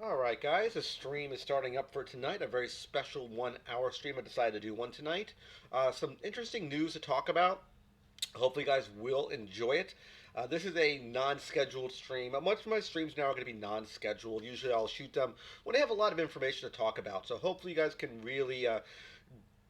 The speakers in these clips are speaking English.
Alright guys, the stream is starting up for tonight, a very special 1 hour stream. I decided to do one tonight. Some interesting news to talk about. Hopefully you guys will enjoy it. This is a non-scheduled stream. Much of my streams now are going to be non-scheduled. Usually I'll shoot them when I have a lot of information to talk about. So hopefully you guys can really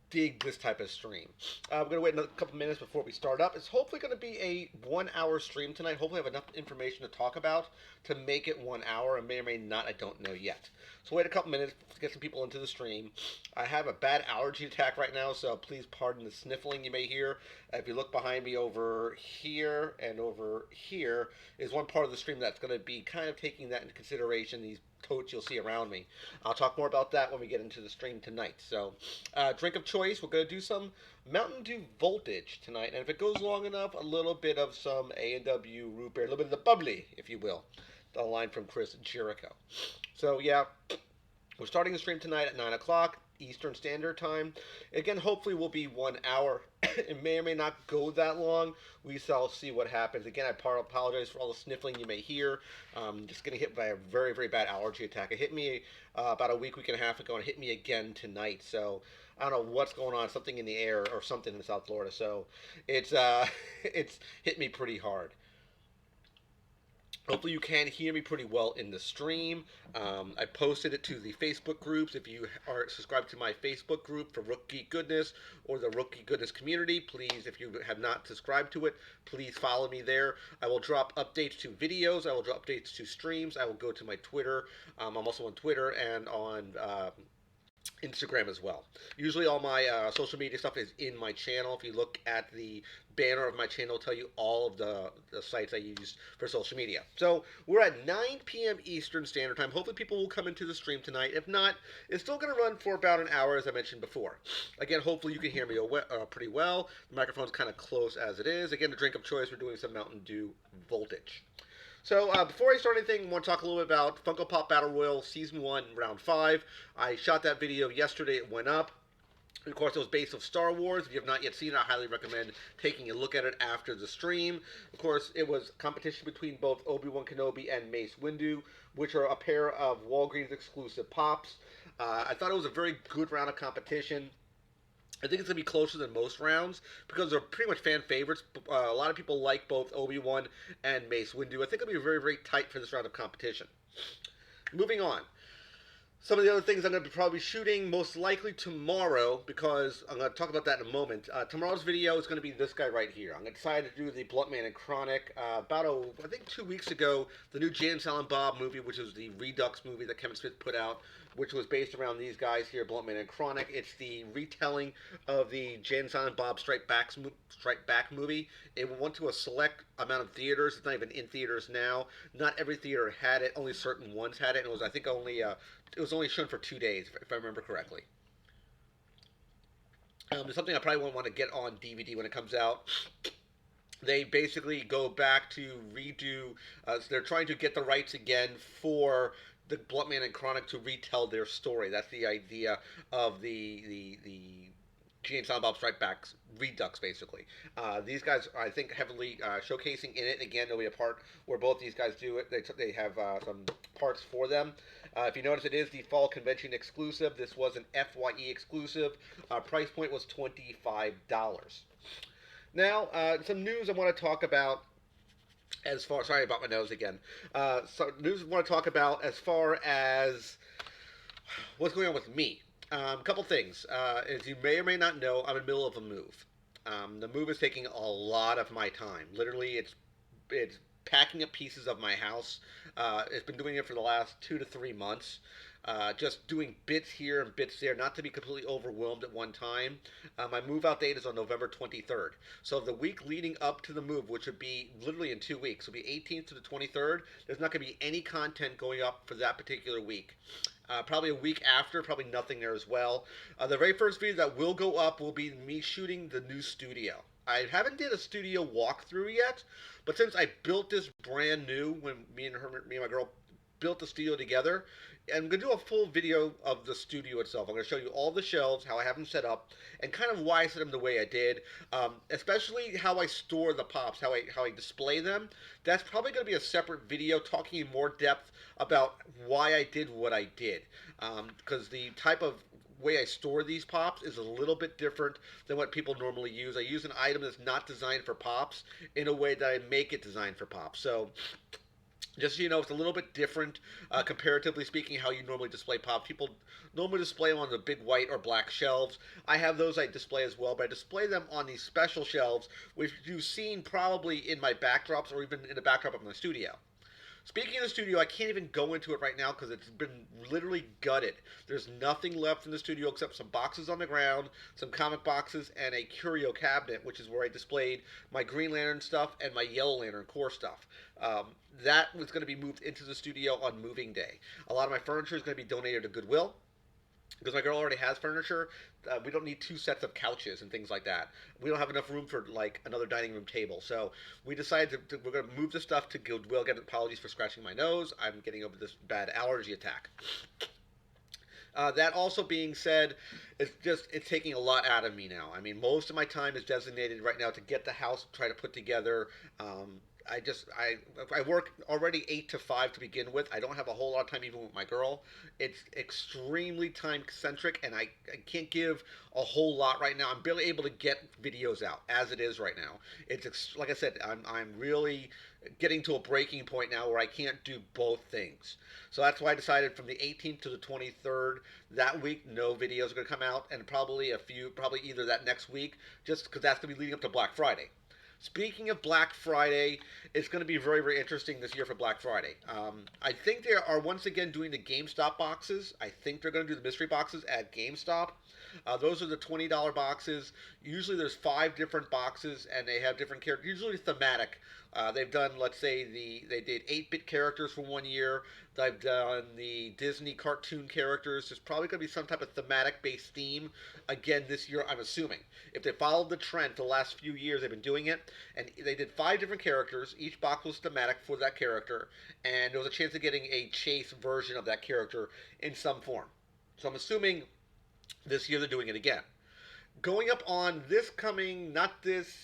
dig this type of stream. I'm going to wait another couple minutes before we start up. It's hopefully going to be a 1 hour stream tonight. Hopefully I have enough information to talk about to make it 1 hour. And may or may not, I don't know yet. So wait a couple minutes to get some people into the stream. I have a bad allergy attack right now, so please pardon the sniffling you may hear. If you look behind me over here and over here is one part of the stream that's going to be kind of taking that into consideration, these totes you'll see around me. I'll talk more about that when we get into the stream tonight. So, drink of choice, we're going to do some Mountain Dew Voltage tonight, and if it goes long enough, a little bit of some A&W root beer, a little bit of the bubbly, if you will. The line from Chris Jericho. So, yeah, we're starting the stream tonight at 9 o'clock Eastern Standard Time. Again, hopefully will be 1 hour. It may or may not go that long. We shall see what happens. Again, I apologize for all the sniffling you may hear. Just getting hit by a very, very bad allergy attack. It hit me about a week and a half ago, and it hit me again tonight. So I don't know what's going on. Something in the air or something in South Florida. So it's it's hit me pretty hard. Hopefully you can hear me pretty well in the stream. I posted it to the Facebook groups. If you are subscribed to my Facebook group for Rook Geek Goodness or the Rook Geek Goodness community, please, if you have not subscribed to it, please follow me there. I will drop updates to videos. I will drop updates to streams. I will go to my Twitter. I'm also on Twitter and on Instagram as well. Usually all my social media stuff is in my channel. If you look at the banner of my channel, it'll tell you all of the sites I use for social media. So we're at 9 p.m. Eastern Standard Time. Hopefully people will come into the stream tonight. If not, it's still going to run for about an hour, as I mentioned before. Again, hopefully you can hear me pretty well. The microphone's kind of close as it is. Again, the drink of choice, we're doing some Mountain Dew Voltage. So before I start anything, I want to talk a little bit about Funko Pop Battle Royale Season 1, Round 5. I shot that video yesterday. It went up. Of course, it was based off Star Wars. If you have not yet seen it, I highly recommend taking a look at it after the stream. Of course, it was competition between both Obi-Wan Kenobi and Mace Windu, which are a pair of Walgreens exclusive pops. I thought it was a very good round of competition. I think it's going to be closer than most rounds because they're pretty much fan favorites. A lot of people like both Obi-Wan and Mace Windu. I think it'll be very, very tight for this round of competition. Moving on. Some of the other things I'm going to be probably shooting most likely tomorrow, because I'm going to talk about that in a moment. Tomorrow's video is going to be this guy right here. I'm decided to do the Blunt Man and Chronic. I think 2 weeks ago, the new Jay and Silent Bob movie, which was the Redux movie that Kevin Smith put out, which was based around these guys here, Blunt Man and Chronic. It's the retelling of the Jay and Silent Bob Strike Back movie. It went to a select amount of theaters. It's not even in theaters now. Not every theater had it. Only certain ones had it. And it was, I think, it was only shown for 2 days, if I remember correctly. It's something I probably won't want to get on DVD when it comes out. They basically go back to redo. They're trying to get the rights again for the Blunt Man and Chronic to retell their story. That's the idea of the Jay and Silent Bob Strike Back's Redux, basically. These guys are, I think, heavily showcasing in it. Again, there'll be a part where both these guys do it. They have some parts for them. If you notice, it is the fall convention exclusive. This was an FYE exclusive. Price point was $25. Now, some news I want to talk about as far, sorry about my nose again. So news I want to talk about as far as what's going on with me. A couple things. As you may or may not know, I'm in the middle of a move. The move is taking a lot of my time. Literally, it's packing up pieces of my house. It's been doing it for the last 2 to 3 months. Just doing bits here and bits there, not to be completely overwhelmed at one time. My move out date is on November 23rd. So the week leading up to the move, which would be literally in 2 weeks, will be 18th to the 23rd. There's not going to be any content going up for that particular week. Probably a week after, probably nothing there as well. The very first video that will go up will be me shooting the new studio. I haven't did a studio walkthrough yet, but since I built this brand new when me and my girl built the studio together. And I'm going to do a full video of the studio itself. I'm going to show you all the shelves, how I have them set up, and kind of why I set them the way I did. Especially how I store the pops, how I display them. That's probably going to be a separate video talking in more depth about why I did what I did. Because the type of way I store these pops is a little bit different than what people normally use. I use an item that's not designed for pops in a way that I make it designed for pops. So just so you know, it's a little bit different, comparatively speaking, how you normally display pops. People normally display them on the big white or black shelves. I have those I display as well, but I display them on these special shelves, which you've seen probably in my backdrops or even in the backdrop of my studio. Speaking of the studio, I can't even go into it right now because it's been literally gutted. There's nothing left in the studio except some boxes on the ground, some comic boxes, and a curio cabinet, which is where I displayed my Green Lantern stuff and my Yellow Lantern core stuff. That was going to be moved into the studio on moving day. A lot of my furniture is going to be donated to Goodwill because my girl already has furniture. We don't need two sets of couches and things like that. We don't have enough room for like another dining room table. So we decided we're going to move the stuff to Goodwill. Again, apologies for scratching my nose. I'm getting over this bad allergy attack. That also being said, it's taking a lot out of me now. I mean, most of my time is designated right now to get the house, try to put together. I work already 8 to 5 to begin with. I don't have a whole lot of time even with my girl. It's extremely time centric, and I can't give a whole lot right now. I'm barely able to get videos out as it is right now. Like I said, I'm really getting to a breaking point now where I can't do both things. So that's why I decided from the 18th to the 23rd that week, no videos are going to come out, and probably either that next week, just because that's going to be leading up to Black Friday. Speaking of Black Friday, it's going to be very, very interesting this year for Black Friday. I think they are once again doing the GameStop boxes. I think they're going to do the mystery boxes at GameStop. Those are the $20 boxes. Usually there's 5 different boxes, and they have different characters, usually thematic. They've done, let's say, they did 8-bit characters for one year. They've done the Disney cartoon characters. There's probably going to be some type of thematic-based theme again this year, I'm assuming. If they followed the trend for the last few years, they've been doing it. And they did 5 different characters. Each box was thematic for that character. And there was a chance of getting a chase version of that character in some form. So I'm assuming this year they're doing it again. Going up on this coming, not this,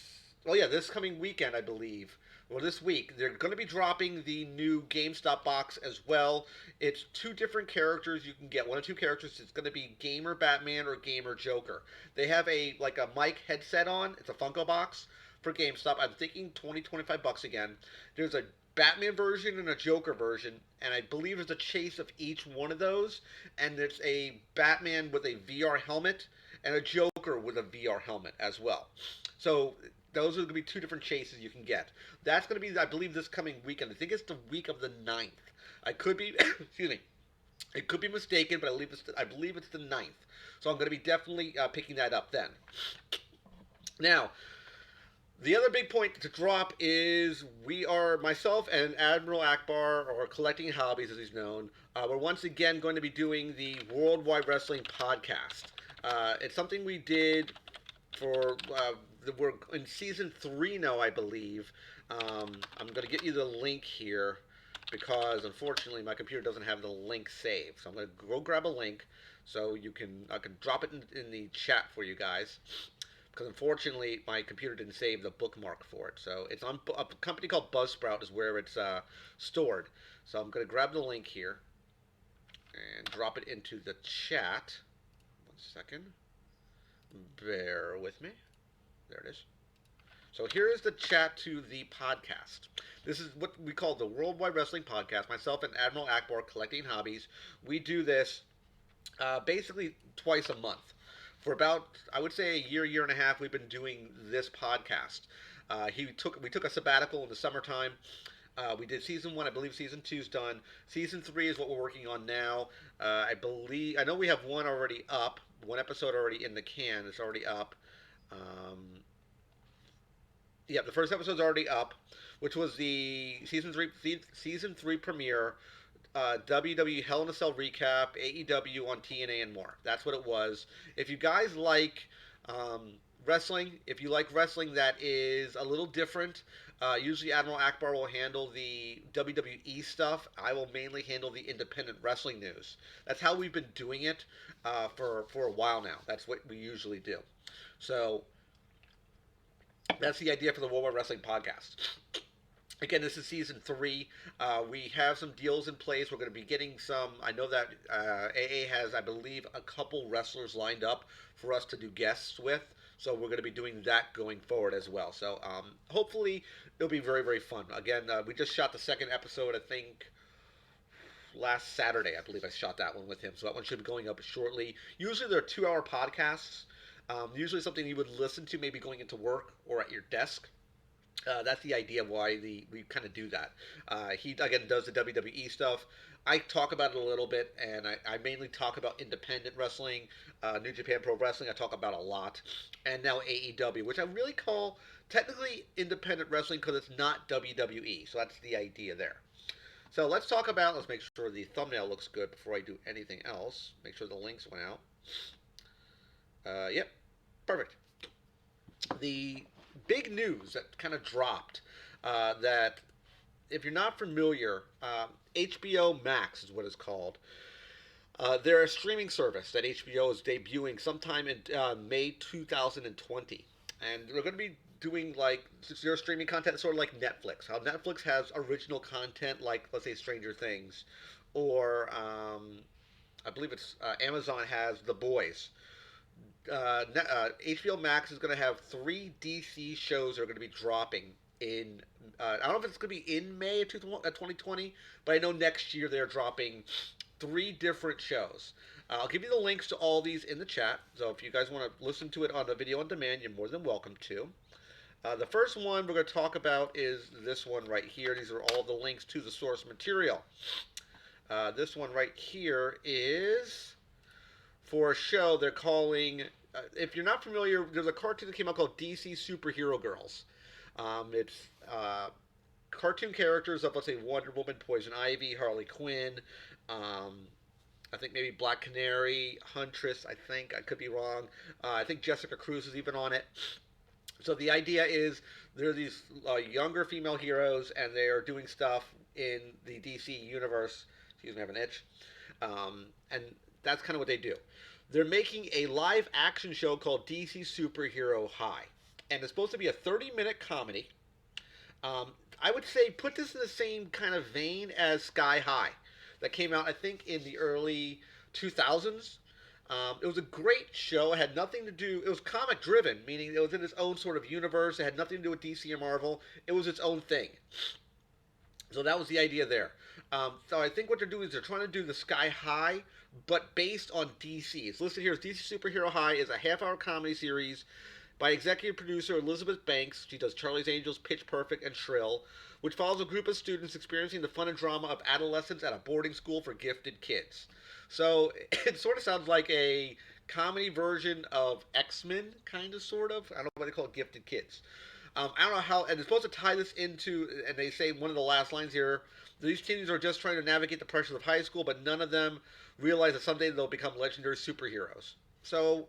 well, yeah, this coming weekend, I believe. Well, this week, they're going to be dropping the new GameStop box as well. It's 2 different characters you can get. 1 or 2 characters. It's going to be Gamer Batman or Gamer Joker. They have a mic headset on. It's a Funko box for GameStop. I'm thinking 25 bucks again. There's a Batman version and a Joker version, and I believe there's a chase of each one of those. And there's a Batman with a VR helmet and a Joker with a VR helmet as well. So those are going to be 2 different chases you can get. That's going to be, I believe, this coming weekend. I think it's the week of the 9th. I could be, excuse me, I could be mistaken, but I believe it's the 9th. So I'm going to be definitely picking that up then. Now, the other big point to drop is myself and Admiral Akbar, or Collecting Hobbies as he's known, we're once again going to be doing the Worldwide Wrestling Podcast. It's something we did for, we're in season 3 now, I believe. I'm going to get you the link here because unfortunately my computer doesn't have the link saved. So I'm going to go grab a link so I can drop it in the chat for you guys. Because unfortunately my computer didn't save the bookmark for it. So it's on a company called Buzzsprout is where it's stored. So I'm going to grab the link here and drop it into the chat. 1 second. Bear with me. There it is. So here is the chat to the podcast. This is what we call the Worldwide Wrestling Podcast. Myself and Admiral Akbar, Collecting Hobbies. We do this basically twice a month. For about, I would say, a year and a half, we've been doing this podcast. We took a sabbatical in the summertime. We did season 1. I believe season 2 is done. Season 3 is what we're working on now. I know we have one already up. One episode already in the can. It's already up. Yeah, the first episode's already up, which was the season 3 premiere, WWE Hell in a Cell recap, AEW on TNA, and more. That's what it was. If you guys like wrestling. If you like wrestling that is a little different, usually Admiral Akbar will handle the WWE stuff. I will mainly handle the independent wrestling news. That's how we've been doing it for a while now. That's what we usually do. So that's the idea for the Worldwide Wrestling Podcast. Again, this is season 3. We have some deals in place. We're going to be getting some. I know that AA has, I believe, a couple wrestlers lined up for us to do guests with. So we're going to be doing that going forward as well. So hopefully it'll be very, very fun. Again, we just shot the second episode, I think, last Saturday. I believe I shot that one with him. So that one should be going up shortly. Usually they're 2-hour podcasts. Usually something you would listen to maybe going into work or at your desk. That's the idea of why we kind of do that. He again does the WWE stuff. I talk about it a little bit, and I mainly talk about independent wrestling, New Japan Pro Wrestling. I talk about a lot, and now AEW, which I really call technically independent wrestling because it's not WWE. So that's the idea there. So let's talk about. Let's make sure the thumbnail looks good before I do anything else. Make sure the links went out. Yep, perfect. The big news that kind of dropped that if you're not familiar, HBO Max is what it's called. They're a streaming service that HBO is debuting sometime in May 2020, and they're going to be doing like their streaming content, sort of like Netflix. How Netflix has original content, like let's say Stranger Things, or I believe it's Amazon has The Boys. HBO Max is going to have 3 DC shows that are going to be dropping in. I don't know if it's going to be in May of 2020, but I know next year they're dropping 3 different shows. I'll give you the links to all these in the chat. So if you guys want to listen to it on a video on demand, you're more than welcome to. The first one we're going to talk about is this one right here. These are all the links to the source material. This one right here is for a show they're calling. If you're not familiar, there's a cartoon that came out called DC Superhero Girls. It's cartoon characters of, let's say, Wonder Woman, Poison Ivy, Harley Quinn. I think maybe Black Canary, Huntress. I could be wrong. I think Jessica Cruz is even on it. So the idea is there are these younger female heroes, and they are doing stuff in the DC universe. Excuse me, I have an itch. And that's kind of what they do. They're making a live action show called DC Superhero High, and it's supposed to be a 30-minute comedy. I would say put this in the same kind of vein as Sky High, that came out I think in the early 2000s. It was a great show. It had nothing to do. It was comic driven, meaning it was in its own sort of universe. It had nothing to do with DC or Marvel. It was its own thing. So that was the idea there. So I think what they're doing is they're trying to do the Sky High, but based on DC. It's listed here as DC Superhero High is a half-hour comedy series by executive producer Elizabeth Banks. She does Charlie's Angels, Pitch Perfect, and Shrill, which follows a group of students experiencing the fun and drama of adolescence at a boarding school for gifted kids. So it sort of sounds like a comedy version of X-Men, kind of, sort of. I don't know what they call it, Gifted Kids. I don't know how, and it's supposed to tie this into, and they say one of the last lines here, these teens are just trying to navigate the pressures of high school, but none of them realize that someday they'll become legendary superheroes. So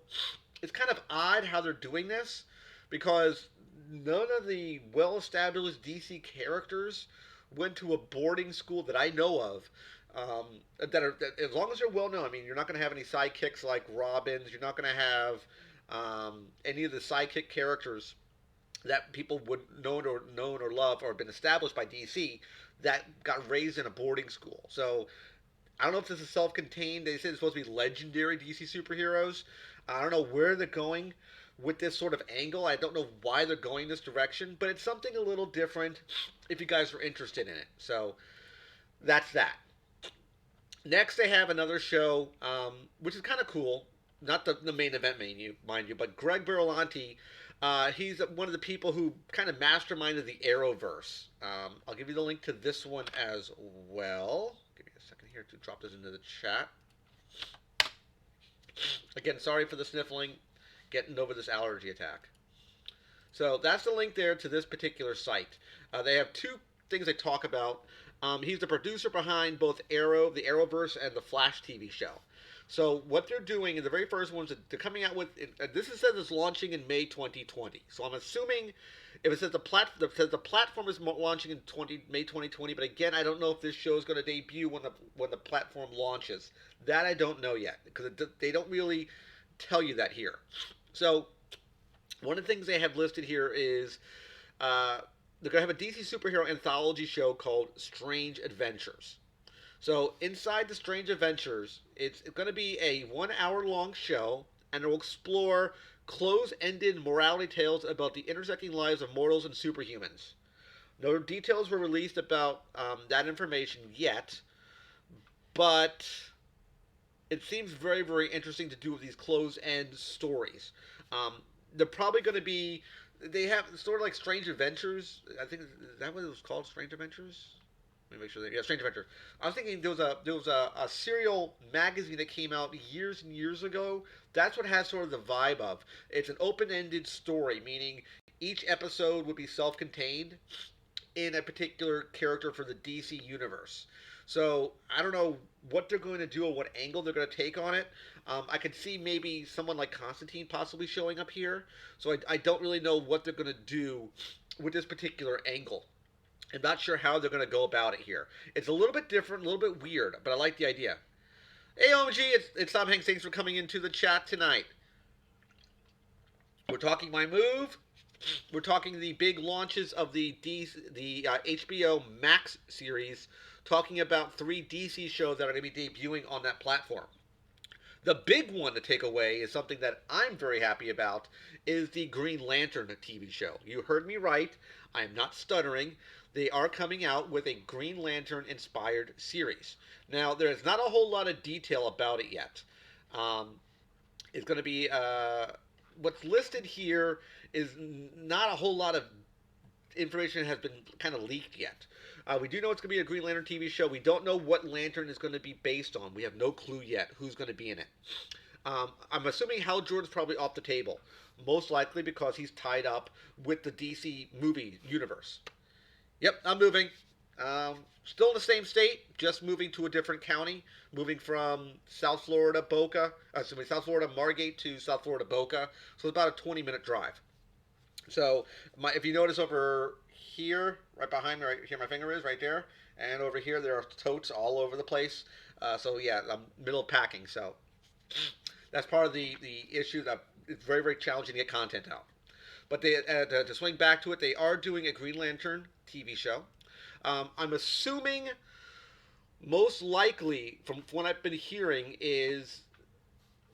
it's kind of odd how they're doing this, because none of the well-established DC characters went to a boarding school that I know of. That as long as they're well known. I mean, you're not going to have any sidekicks like Robins. You're not going to have any of the sidekick characters that people would known or love or been established by DC that got raised in a boarding school. So I don't know if this is self-contained. They say it's supposed to be legendary DC superheroes. I don't know where they're going with this sort of angle. I don't know why they're going this direction, but it's something a little different if you guys are interested in it. So that's that. Next, they have another show, which is kind of cool. Not the main event menu, mind you, but Greg Berlanti. He's one of the people who kind of masterminded the Arrowverse. I'll give you the link to this one as well. Give me a second here to drop this into the chat. Again, sorry for the sniffling. Getting over this allergy attack. So that's the link there to this particular site. They have 2 things they talk about. He's the producer behind both Arrow, the Arrowverse, and the Flash TV show. So what they're doing in the very first ones, they're coming out with. This is says it's launching in May 2020. So I'm assuming if it says the platform is launching in May 2020. But again, I don't know if this show is going to debut when the platform launches. That I don't know yet because they don't really tell you that here. So one of the things they have listed here is uh, they're going to have a DC superhero anthology show called Strange Adventures. So inside the Strange Adventures, it's going to be a 1 hour long show, and it will explore close-ended morality tales about the intersecting lives of mortals and superhumans. No details were released about that information yet, but it seems very, very interesting to do with these closed-end stories. Um, they're probably going to be. They have sort of like Strange Adventures. I think is that what it was called, Strange Adventures. Let me make sure that yeah, Strange Adventure. I was thinking there was a serial magazine that came out years and years ago. That's what has sort of the vibe of. It's an open-ended story, meaning each episode would be self-contained in a particular character for the DC universe. So I don't know what they're going to do or what angle they're going to take on it. I could see maybe someone like Constantine possibly showing up here. So I don't really know what they're going to do with this particular angle. I'm not sure how they're going to go about it here. It's a little bit different, a little bit weird, but I like the idea. Hey, OMG, it's Tom Hanks. Thanks for coming into the chat tonight. We're talking my move. We're talking the big launches of the HBO Max series, talking about 3 DC shows that are going to be debuting on that platform. The big one to take away is something that I'm very happy about is the Green Lantern TV show. You heard me right. I am not stuttering. They are coming out with a Green Lantern inspired series. Now, there's not a whole lot of detail about it yet. Um, it's going to be what's listed here is not a whole lot of information has been kind of leaked yet. We do know it's going to be a Green Lantern TV show. We don't know what Lantern is going to be based on. We have no clue yet who's going to be in it. I'm assuming Hal Jordan's probably off the table, most likely because he's tied up with the DC movie universe. Yep, I'm moving. Still in the same state, just moving to a different county. Moving from South Florida Boca, South Florida Margate to South Florida Boca. So it's about a 20-minute drive. So if you notice over here, right behind me, right here, my finger is right there, and over here there are totes all over the place. So yeah, I'm middle of packing. So that's part of the issue that it's very very challenging to get content out. But to swing back to it, they are doing a Green Lantern TV show. I'm assuming most likely, from what I've been hearing, is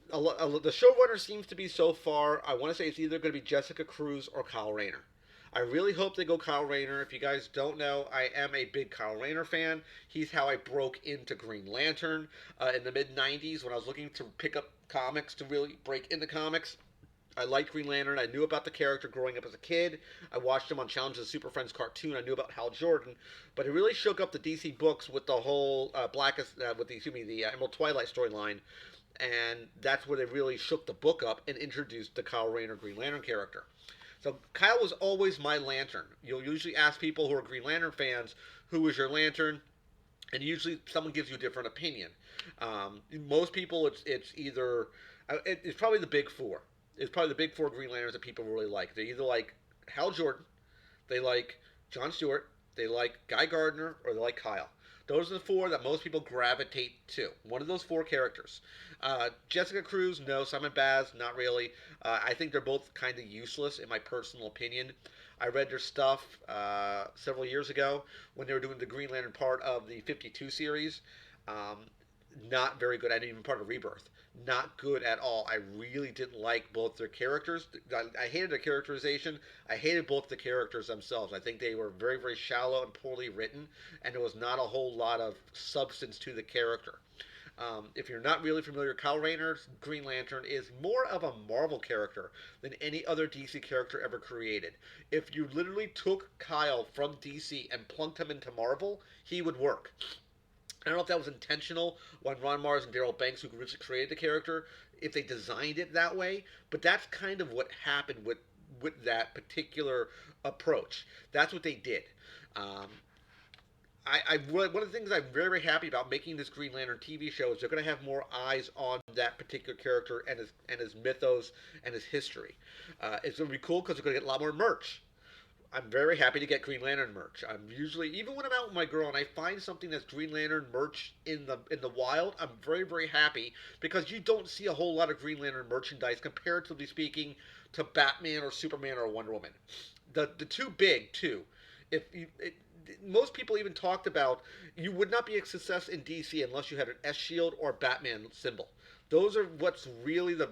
the showrunner seems to be so far. I want to say it's either going to be Jessica Cruz or Kyle Rayner. I really hope they go Kyle Rayner. If you guys don't know, I am a big Kyle Rayner fan. He's how I broke into Green Lantern in the mid '90s when I was looking to pick up comics to really break into comics. I liked Green Lantern. I knew about the character growing up as a kid. I watched him on Challenge of the Super Friends cartoon. I knew about Hal Jordan, but it really shook up the DC books with the whole the Emerald Twilight storyline, and that's where they really shook the book up and introduced the Kyle Rayner Green Lantern character. So Kyle was always my Lantern. You'll usually ask people who are Green Lantern fans, who was your Lantern? And usually someone gives you a different opinion. Most people, it's either it's probably the big four. It's probably the big four Green Lanterns that people really like. They either like Hal Jordan, they like John Stewart, they like Guy Gardner, or they like Kyle. Those are the four that most people gravitate to. One of those four characters. Jessica Cruz, no. Simon Baz, not really. I think they're both kind of useless, in my personal opinion. I read their stuff several years ago when they were doing the Green Lantern part of the 52 series. Um, not very good. I didn't even part of Rebirth. Not good at all. I really didn't like both their characters. I hated their characterization. I hated both the characters themselves. I think they were very, very shallow and poorly written, and there was not a whole lot of substance to the character. If you're not really familiar, Kyle Rayner's Green Lantern is more of a Marvel character than any other DC character ever created. If you literally took Kyle from DC and plunked him into Marvel, he would work. I don't know if that was intentional when Ron Mars and Daryl Banks, who originally created the character, if they designed it that way, but that's kind of what happened with that particular approach. That's what they did. Um, one of the things I'm very, very happy about making this Green Lantern TV show is they're going to have more eyes on that particular character and his mythos and his history. It's going to be cool because we're going to get a lot more merch. I'm very happy to get Green Lantern merch. I'm usually, even when I'm out with my girl and I find something that's Green Lantern merch in the wild, I'm very, very happy because you don't see a whole lot of Green Lantern merchandise comparatively speaking to Batman or Superman or Wonder Woman. The two big too. If you it, Most people even talked about you would not be a success in DC unless you had an S Shield or Batman symbol. Those are what's really the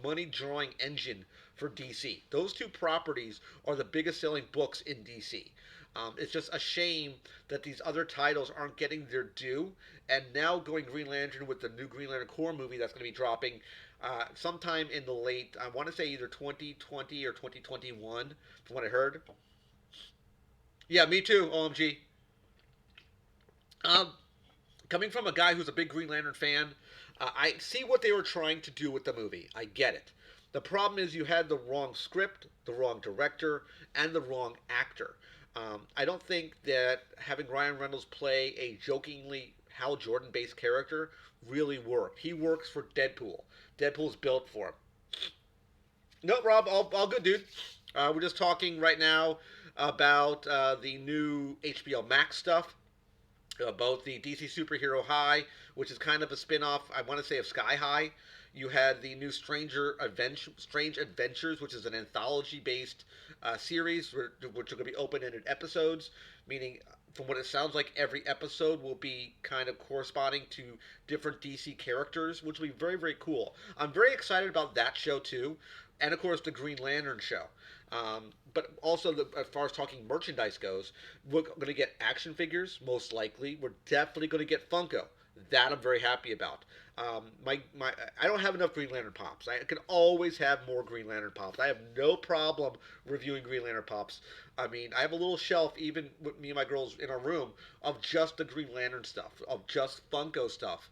money drawing engine for DC. Those two properties are the biggest selling books in DC. It's just a shame that these other titles aren't getting their due. And now going Green Lantern with the new Green Lantern Corps movie that's going to be dropping sometime in the late, I want to say either 2020 or 2021, from what I heard. Yeah, me too, OMG. Um, Coming from a guy who's a big Green Lantern fan, I see what they were trying to do with the movie. I get it. The problem is you had the wrong script, the wrong director, and the wrong actor. I don't think that having Ryan Reynolds play a jokingly Hal Jordan based character really worked. He works for Deadpool. Deadpool's built for him. No, Rob, all good, dude. We're just talking right now about the new HBO Max stuff. Both the DC Superhero High, which is kind of a spin-off, I want to say, of Sky High. You had the new Strange Adventures, which is an anthology-based series, which are going to be open-ended episodes, meaning, from what it sounds like, every episode will be kind of corresponding to different DC characters, which will be very, very cool. I'm very excited about that show too, and of course the Green Lantern show. But also, as far as talking merchandise goes, we're going to get action figures, most likely. We're definitely going to get Funko. That I'm very happy about. I don't have enough Green Lantern pops. I can always have more Green Lantern pops. I have no problem reviewing Green Lantern pops. I mean, I have a little shelf, even with me and my girls in our room, of just the Green Lantern stuff, of just Funko stuff,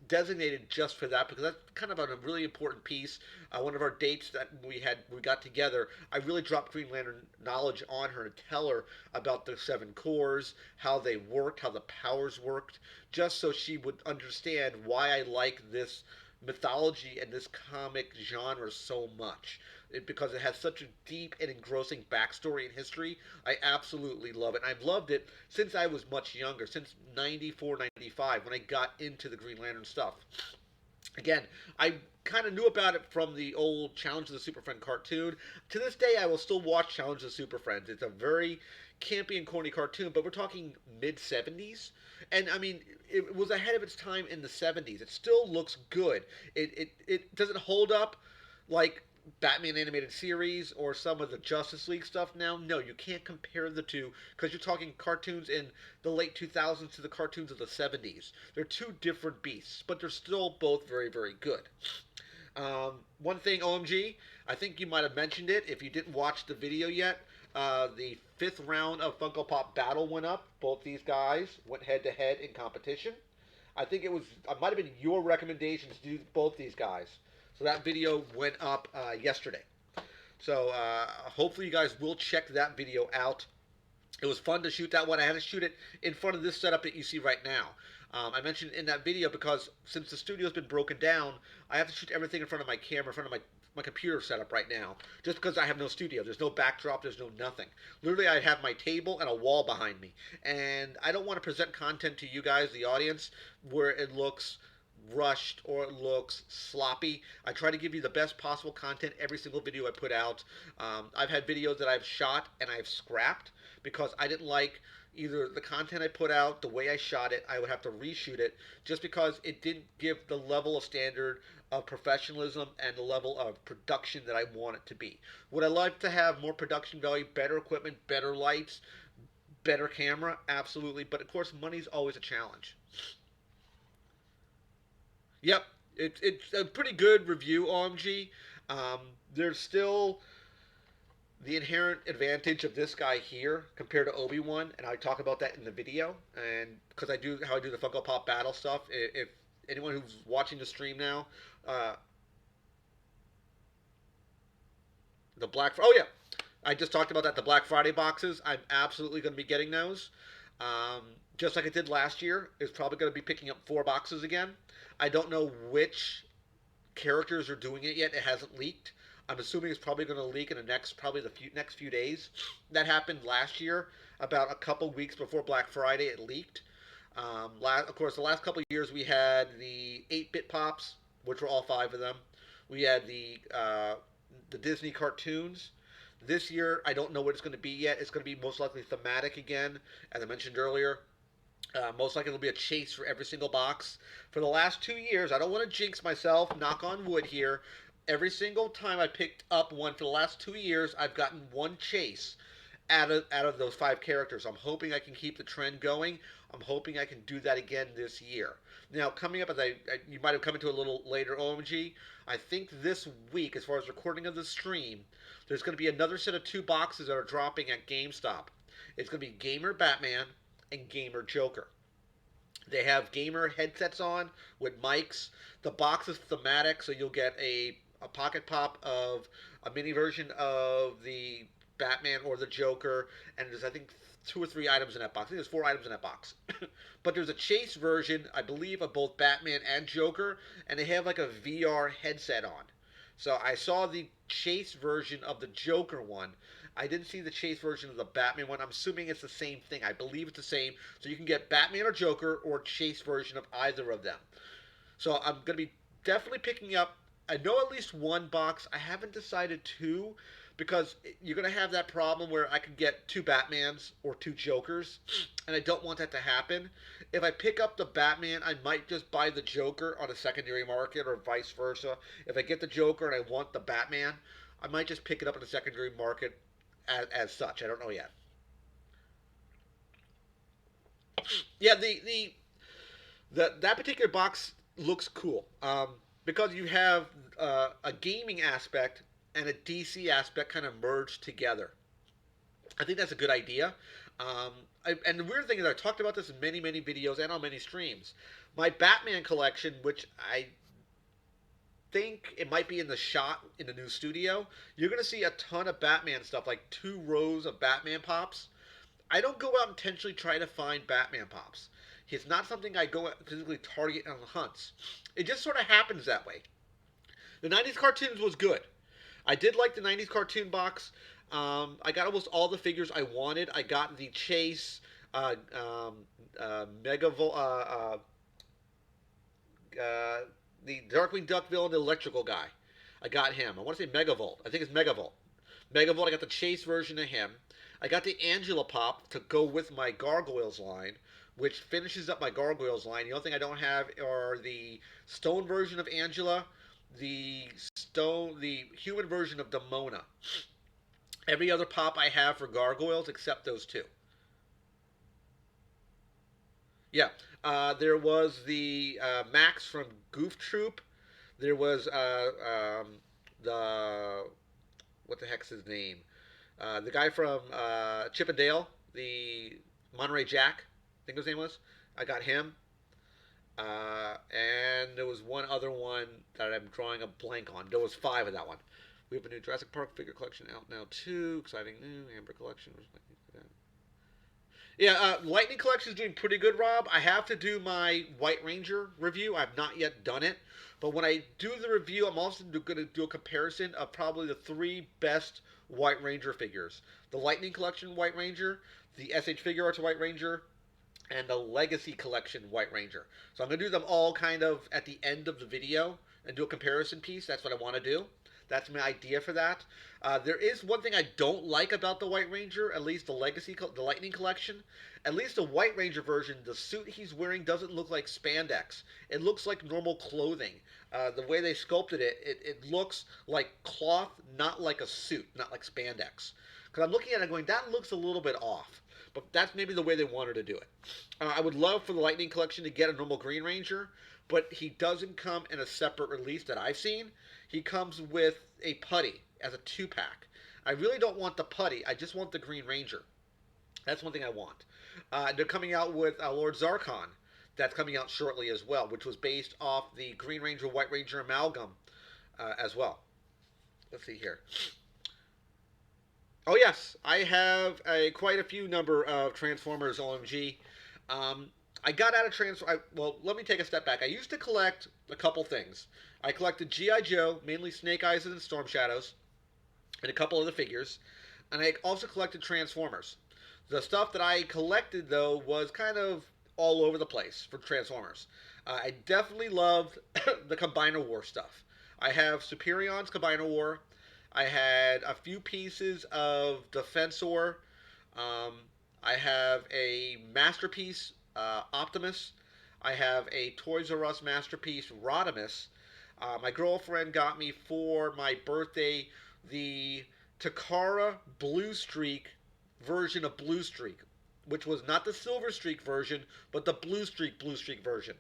designated just for that because that's kind of a really important piece. One of our dates that we got together, I really dropped Green Lantern knowledge on her to tell her about the seven cores, how they worked, how the powers worked, just so she would understand why I like this mythology and this comic genre so much. Because it has such a deep and engrossing backstory and history. I absolutely love it. And I've loved it since I was much younger, since 94, 95, when I got into the Green Lantern stuff. Again, I kind of knew about it from the old Challenge of the Super Friend cartoon. To this day, I will still watch Challenge of the Super Friends. It's a very campy and corny cartoon, but we're talking mid 70s. And I mean, it was ahead of its time in the 70s. It still looks good. It doesn't hold up like Batman animated series or some of the Justice League stuff now. No, you can't compare the two because you're talking cartoons in the late 2000s to the cartoons of the 70s. They're two different beasts, but they're still both very, very good. One thing, OMG, I think you might have mentioned it if you didn't watch the video yet. The fifth round of Funko Pop Battle went up. Both these guys went head to head in competition. It might have been your recommendation to do both these guys. So that video went up yesterday. So hopefully you guys will check that video out. It was fun to shoot that one. I had to shoot it in front of this setup that you see right now. I mentioned in that video because since the studio's been broken down, I have to shoot everything in front of my camera, in front of my computer setup right now, just because I have no studio. There's no backdrop. There's no nothing. Literally, I have my table and a wall behind me. And I don't want to present content to you guys, the audience, where it looks rushed or it looks sloppy. I try to give you the best possible content every single video I put out. I've had videos that I've shot and I've scrapped because I didn't like either the content I put out, the way I shot it. I would have to reshoot it just because it didn't give the level of standard of professionalism and the level of production that I want it to be. Would I like to have more production value, better equipment, better lights, better camera? Absolutely. But of course, money's always a challenge. Yep, it's a pretty good review, OMG. There's still the inherent advantage of this guy here compared to Obi-Wan, and I talk about that in the video. And because I do the Funko Pop battle stuff. If anyone who's watching the stream now, uh, oh yeah, I just talked about that. The Black Friday boxes, I'm absolutely going to be getting those. just like it did last year. It's probably going to be picking up 4 boxes again. I don't know which characters are doing it yet. It hasn't leaked. I'm assuming it's probably going to leak in the next few days. That happened last year, about a couple weeks before Black Friday. It leaked. Of course, the last couple of years we had the 8-bit pops, which were all 5 of them. We had the Disney cartoons. This year, I don't know what it's going to be yet. It's going to be most likely thematic again, as I mentioned earlier. Most likely, there'll be a chase for every single box. For the last 2 years, I don't want to jinx myself, knock on wood here. Every single time I picked up one for the last 2 years, I've gotten one chase out of those 5 characters. I'm hoping I can keep the trend going. I'm hoping I can do that again this year. Now, coming up, you might have come into a little later, OMG. I think this week, as far as recording of the stream, there's going to be another set of 2 boxes that are dropping at GameStop. It's going to be Gamer Batman and Gamer Joker. They have gamer headsets on with mics. The box is thematic, so you'll get a pocket pop of a mini version of the Batman or the Joker, and there's, I think, 2 or 3 items in that box. I think there's 4 items in that box. But there's a chase version, I believe, of both Batman and Joker, and they have like a VR headset on. So I saw the chase version of the Joker one. I didn't see the chase version of the Batman one. I'm assuming it's the same thing. I believe it's the same. So you can get Batman or Joker or chase version of either of them. So I'm going to be definitely picking up. I know at least 1 box. I haven't decided 2 because you're going to have that problem where I could get 2 Batmans or 2 Jokers, and I don't want that to happen. If I pick up the Batman, I might just buy the Joker on a secondary market or vice versa. If I get the Joker and I want the Batman, I might just pick it up in the secondary market as such. I don't know yet. Yeah, that particular box looks cool because you have a gaming aspect and a DC aspect kind of merged together. I think that's a good idea. And the weird thing is, I talked about this in many, many videos and on many streams. My Batman collection, which I think it might be in the shot in the new studio, you're going to see a ton of Batman stuff, like 2 rows of Batman pops. I don't go out intentionally trying to find Batman pops. It's not something I go out physically target on the hunts. It just sort of happens that way. The 90s cartoons was good. I did like the 90s cartoon box. I got almost all the figures I wanted. I got the Chase, Megavol, the Darkwing Duck villain, the electrical guy. I got him. I want to say Megavolt. I think it's Megavolt. Megavolt, I got the Chase version of him. I got the Angela Pop to go with my Gargoyles line, which finishes up my Gargoyles line. The only thing I don't have are the stone version of Angela, the human version of Demona. Every other pop I have for Gargoyles except those 2. Yeah, there was the Max from Goof Troop. There was the what the heck's his name? The guy from Chip and Dale, the Monterey Jack, I think his name was. I got him. And there was one other one that I'm drawing a blank on. There was 5 of that one. We have a new Jurassic Park figure collection out now too. Exciting new Amber collection. Yeah, Lightning Collection is doing pretty good, Rob. I have to do my White Ranger review. I've not yet done it. But when I do the review, I'm also going to do a comparison of probably the 3 best White Ranger figures. The Lightning Collection White Ranger, the SH Figure Arts White Ranger, and the Legacy Collection White Ranger. So I'm going to do them all kind of at the end of the video and do a comparison piece. That's what I want to do. That's my idea for that. There is one thing I don't like about the White Ranger, at least the Lightning Collection. At least the White Ranger version, the suit he's wearing doesn't look like spandex. It looks like normal clothing. The way they sculpted it looks like cloth, not like a suit, not like spandex. Because I'm looking at it going, that looks a little bit off. But that's maybe the way they wanted to do it. I would love for the Lightning Collection to get a normal Green Ranger, but he doesn't come in a separate release that I've seen. He comes with a putty as a 2-pack. I really don't want the putty. I just want the Green Ranger. That's one thing I want. They're coming out with Lord Zarkon. That's coming out shortly as well, which was based off the Green Ranger, White Ranger amalgam as well. Let's see here. Oh yes, I have quite a few number of Transformers OMG. Um, I got out of well, let me take a step back. I used to collect a couple things. I collected GI Joe, mainly Snake Eyes and Storm Shadows, and a couple of the figures, and I also collected Transformers. The stuff that I collected though was kind of all over the place for Transformers. I definitely loved the Combiner War stuff. I have Superion's Combiner War. I had a few pieces of Defensor. Um, I have a masterpiece Optimus. I have a Toys R Us masterpiece Rodimus. My girlfriend got me for my birthday the Takara Blue Streak version of Blue Streak, which was not the Silver Streak version, but the Blue Streak version.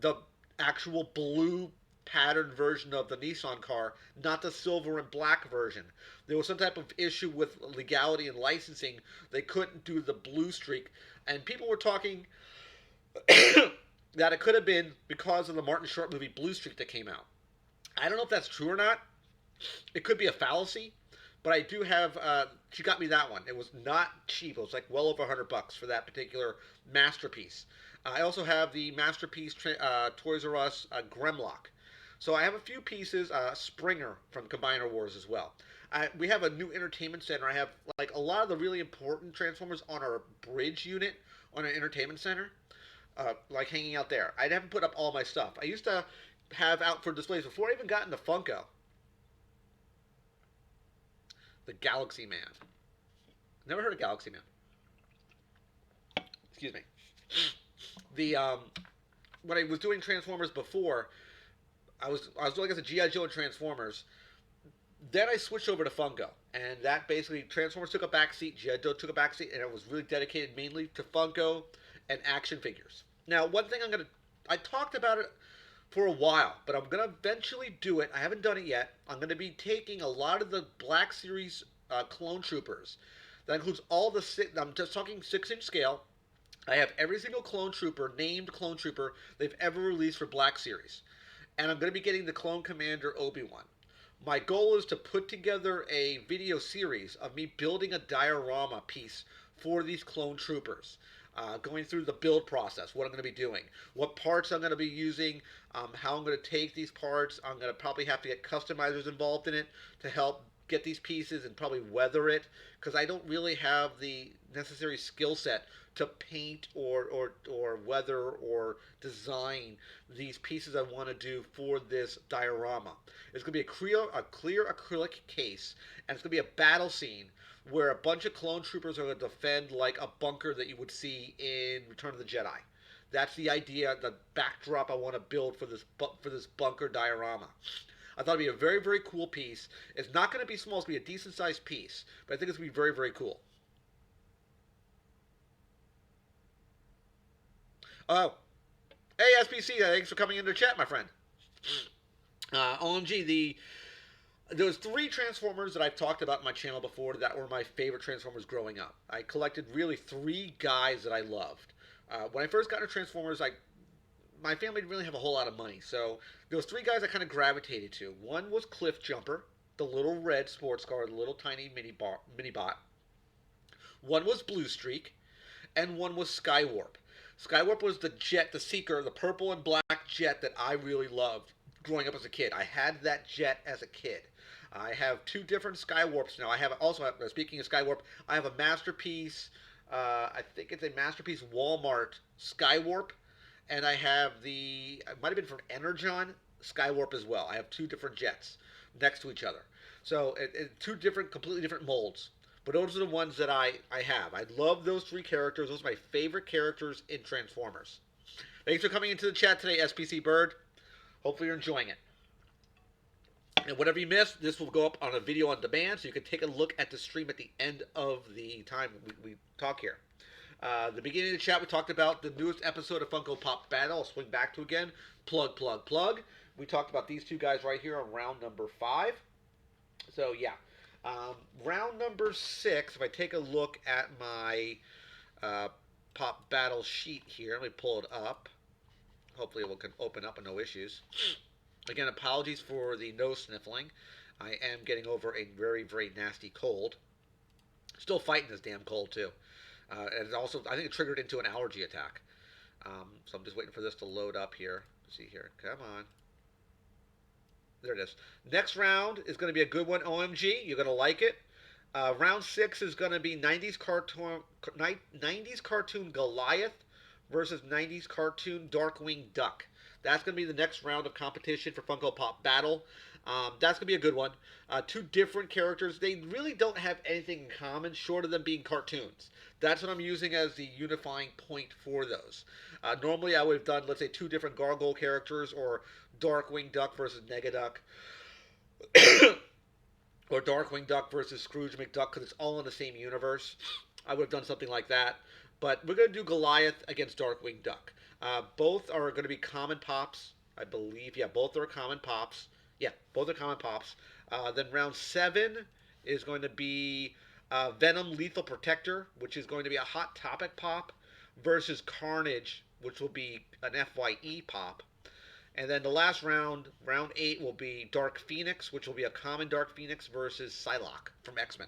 The actual blue patterned version of the Nissan car, not the silver and black version. There was some type of issue with legality and licensing. They couldn't do the Blue Streak, and people were talking that it could have been because of the Martin Short movie Blue Streak that came out. I don't know if that's true or not. It could be a fallacy, but I do have. She got me that one. It was not cheap. It was like well over $100 for that particular masterpiece. I also have the masterpiece Toys R Us Gremlock. So I have a few pieces. Springer from Combiner Wars as well. We have a new entertainment center. I have like a lot of the really important Transformers on our bridge unit on an entertainment center, like hanging out there. I haven't put up all my stuff. I used to have out for displays before I even got into Funko. The Galaxy Man. Never heard of Galaxy Man. Excuse me. The When I was doing Transformers before, I was doing as a GI Joe and Transformers. Then I switched over to Funko, and that basically Transformers took a backseat, GI Joe took a backseat, and it was really dedicated mainly to Funko and action figures. Now, one thing I talked about it for a while, but I'm gonna eventually do it. I haven't done it yet. I'm gonna be taking a lot of the Black Series clone troopers. That includes all the six. I'm just talking 6-inch scale. I have every single clone trooper, named clone trooper they've ever released for Black Series, and I'm going to be getting the Clone Commander Obi-Wan. My goal is to put together a video series of me building a diorama piece for these clone troopers. Going through the build process, what I'm going to be doing, what parts I'm going to be using, how I'm going to take these parts. I'm going to probably have to get customizers involved in it to help get these pieces and probably weather it because I don't really have the necessary skill set to paint or weather or design these pieces I want to do for this diorama. It's going to be a clear acrylic case, and it's going to be a battle scene where a bunch of clone troopers are going to defend like a bunker that you would see in Return of the Jedi. That's the idea, the backdrop I want to build for this bunker diorama. I thought it'd be a very, very cool piece. It's not going to be small. It's going to be a decent sized piece, but I think it's going to be very, very cool. Oh, hey SBC, thanks for coming into the chat, my friend. OMG, there was three Transformers that I've talked about in my channel before that were my favorite Transformers growing up. I collected really three guys that I loved. When I first got into Transformers, my family didn't really have a whole lot of money, so there was three guys I kind of gravitated to. One was Cliff Jumper, the little red sports car, the little tiny mini bot. One was Blue Streak, and one was Skywarp. Skywarp was the jet, the Seeker, the purple and black jet that I really loved growing up as a kid. I had that jet as a kid. I have two different Skywarps now. I have also, speaking of Skywarp, I have a masterpiece. I think it's a masterpiece Walmart Skywarp, and I have it might have been from Energon Skywarp as well. I have two different jets next to each other. So two different, completely different molds. But those are the ones that I have. I love those three characters. Those are my favorite characters in Transformers. Thanks for coming into the chat today, SPC Bird. Hopefully you're enjoying it. And whatever you missed, this will go up on a video on demand, so you can take a look at the stream at the end of the time we talk here. The beginning of the chat, we talked about the newest episode of Funko Pop Battle. I'll swing back to again. Plug, plug, plug. We talked about these two guys right here on round number 5. So, yeah. Round number 6, if I take a look at my Pop Battle sheet here, let me pull it up. Hopefully it can open up with no issues. Again, apologies for the nose sniffling. I am getting over a very, very nasty cold. Still fighting this damn cold, too. And it also, I think it triggered into an allergy attack. So I'm just waiting for this to load up here. Let's see here. Come on. There it is. Next round is going to be a good one. OMG, you're going to like it. Round six is going to be 90s cartoon Goliath versus 90s cartoon Darkwing Duck. That's going to be the next round of competition for Funko Pop Battle. That's going to be a good one. Two different characters. They really don't have anything in common short of them being cartoons. That's what I'm using as the unifying point for those. Normally, I would have done, let's say, two different Gargoyle characters, or Darkwing Duck versus Negaduck, or Darkwing Duck versus Scrooge McDuck, because it's all in the same universe. I would have done something like that. But we're going to do Goliath against Darkwing Duck. Both are going to be common pops, I believe. Yeah, both are common pops. Yeah, both are common pops. Then round seven is going to be Venom Lethal Protector, which is going to be a Hot Topic pop, versus Carnage, which will be an FYE pop. And then the last round, round eight, will be Dark Phoenix, which will be a common Dark Phoenix versus Psylocke from X Men.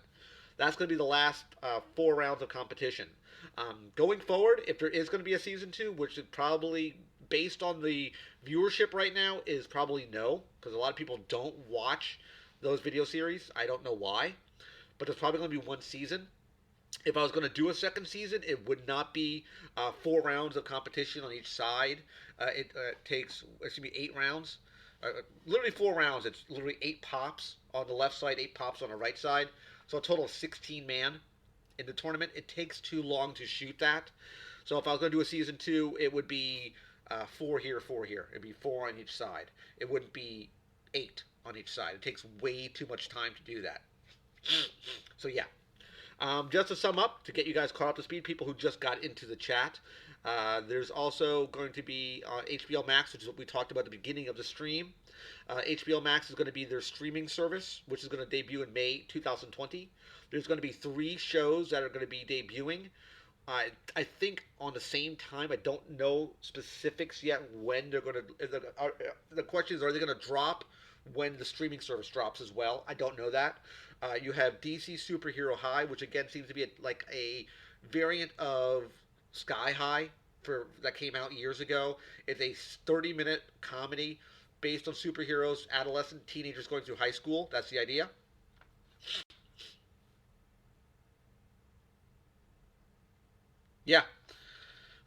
That's going to be the last four rounds of competition. Going forward, if there is going to be a season two, which is probably, based on the viewership right now, is probably no, because a lot of people don't watch those video series. I don't know why, but there's probably going to be one season. If I was going to do a second season, it would not be four rounds of competition on each side. It takes, excuse me, 8 rounds. Literally 4 rounds. It's literally 8 pops on the left side, 8 pops on the right side. So a total of 16 man in the tournament. It takes too long to shoot that. So if I was going to do a season two, it would be 4 here. It'd be 4 on each side. It wouldn't be 8 on each side. It takes way too much time to do that. So yeah. Just to sum up, to get you guys caught up to speed, people who just got into the chat, there's also going to be HBO Max, which is what we talked about at the beginning of the stream. HBO Max is going to be their streaming service, which is going to debut in May 2020. There's going to be 3 shows that are going to be debuting. I think on the same time. I don't know specifics yet when they're going to. The question is, are they going to drop when the streaming service drops as well? I don't know that. You have DC Superhero High, which again seems to be like a variant of Sky High that came out years ago. It's a 30-minute comedy based on superheroes, adolescent teenagers going through high school. That's the idea. Yeah,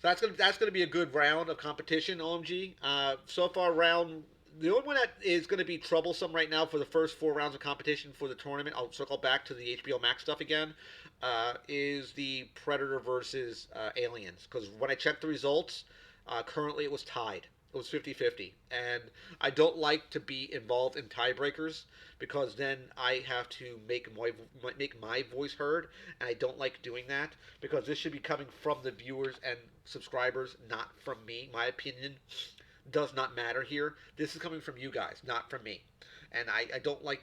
so that's gonna be a good round of competition. OMG. So far, the only one that is going to be troublesome right now for the first 4 rounds of competition for the tournament, I'll circle back to the HBO Max stuff again, is the Predator versus Aliens. Because when I checked the results, currently it was tied. It was 50-50. And I don't like to be involved in tiebreakers, because then I have to make my voice heard, and I don't like doing that, because this should be coming from the viewers and subscribers, not from me. My opinion does not matter here. This is coming from you guys, not from me. And I don't like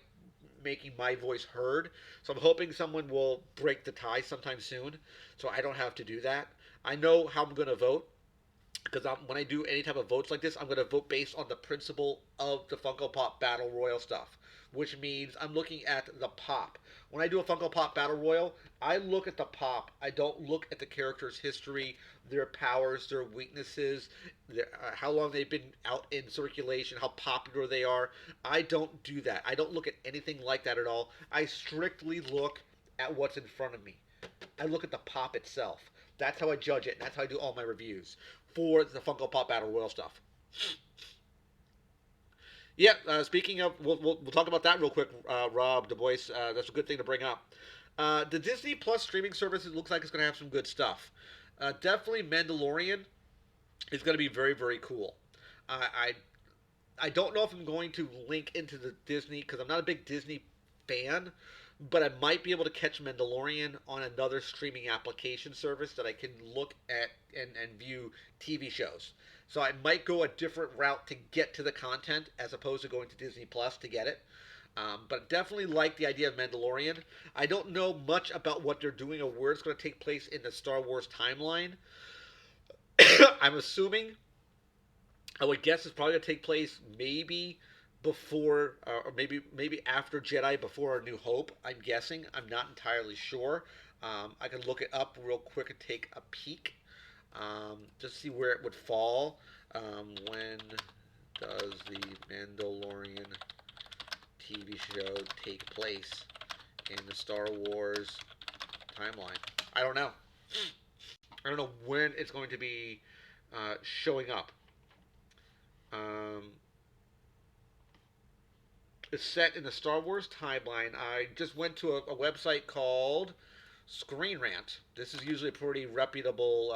making my voice heard. So I'm hoping someone will break the tie sometime soon, so I don't have to do that. I know how I'm going to vote, because when I do any type of votes like this, I'm going to vote based on the principle of the Funko Pop Battle Royal stuff, which means I'm looking at the pop. When I do a Funko Pop Battle Royal, I look at the pop. I don't look at the character's history, their powers, their weaknesses, how long they've been out in circulation, how popular they are. I don't do that. I don't look at anything like that at all. I strictly look at what's in front of me. I look at the pop itself. That's how I judge it, and that's how I do all my reviews for the Funko Pop Battle Royal stuff. Yeah, speaking of, we'll talk about that real quick, Rob Du Bois. That's a good thing to bring up. The Disney Plus streaming service, it looks like it's going to have some good stuff. Definitely Mandalorian is going to be very, very cool. I I don't know if I'm going to link into the Disney, because I'm not a big Disney fan, but I might be able to catch Mandalorian on another streaming application service that I can look at and view TV shows. So I might go a different route to get to the content as opposed to going to Disney Plus to get it. But definitely like the idea of Mandalorian. I don't know much about what they're doing or where it's going to take place in the Star Wars timeline. I'm assuming, I would guess it's probably going to take place maybe before, or maybe after Jedi, before A New Hope. I'm guessing. I'm not entirely sure. I can look it up real quick and take a peek, just see where it would fall. When does the Mandalorian TV show take place in the Star Wars timeline? I don't know. I don't know when it's going to be showing up. Um, it's set in the Star Wars timeline. I just went to a website called Screen Rant. This is usually a pretty reputable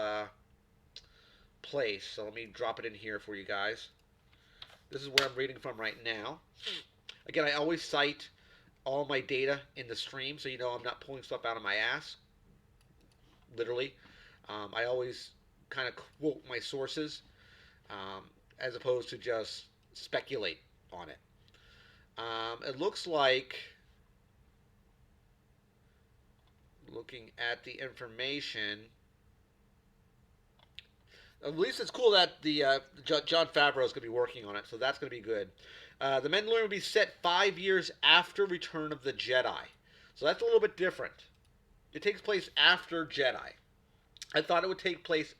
place, so let me drop it in here for you guys. This is where I'm reading from right now. Again, I always cite all my data in the stream, so you know I'm not pulling stuff out of my ass, literally. I always kind of quote my sources um, as opposed to just speculate on it. It looks like, looking at the information, at least it's cool that the John Favreau is going to be working on it, so that's going to be good. The Mandalorian will be set 5 years after Return of the Jedi, so that's a little bit different. It takes place after Jedi. I thought it would take place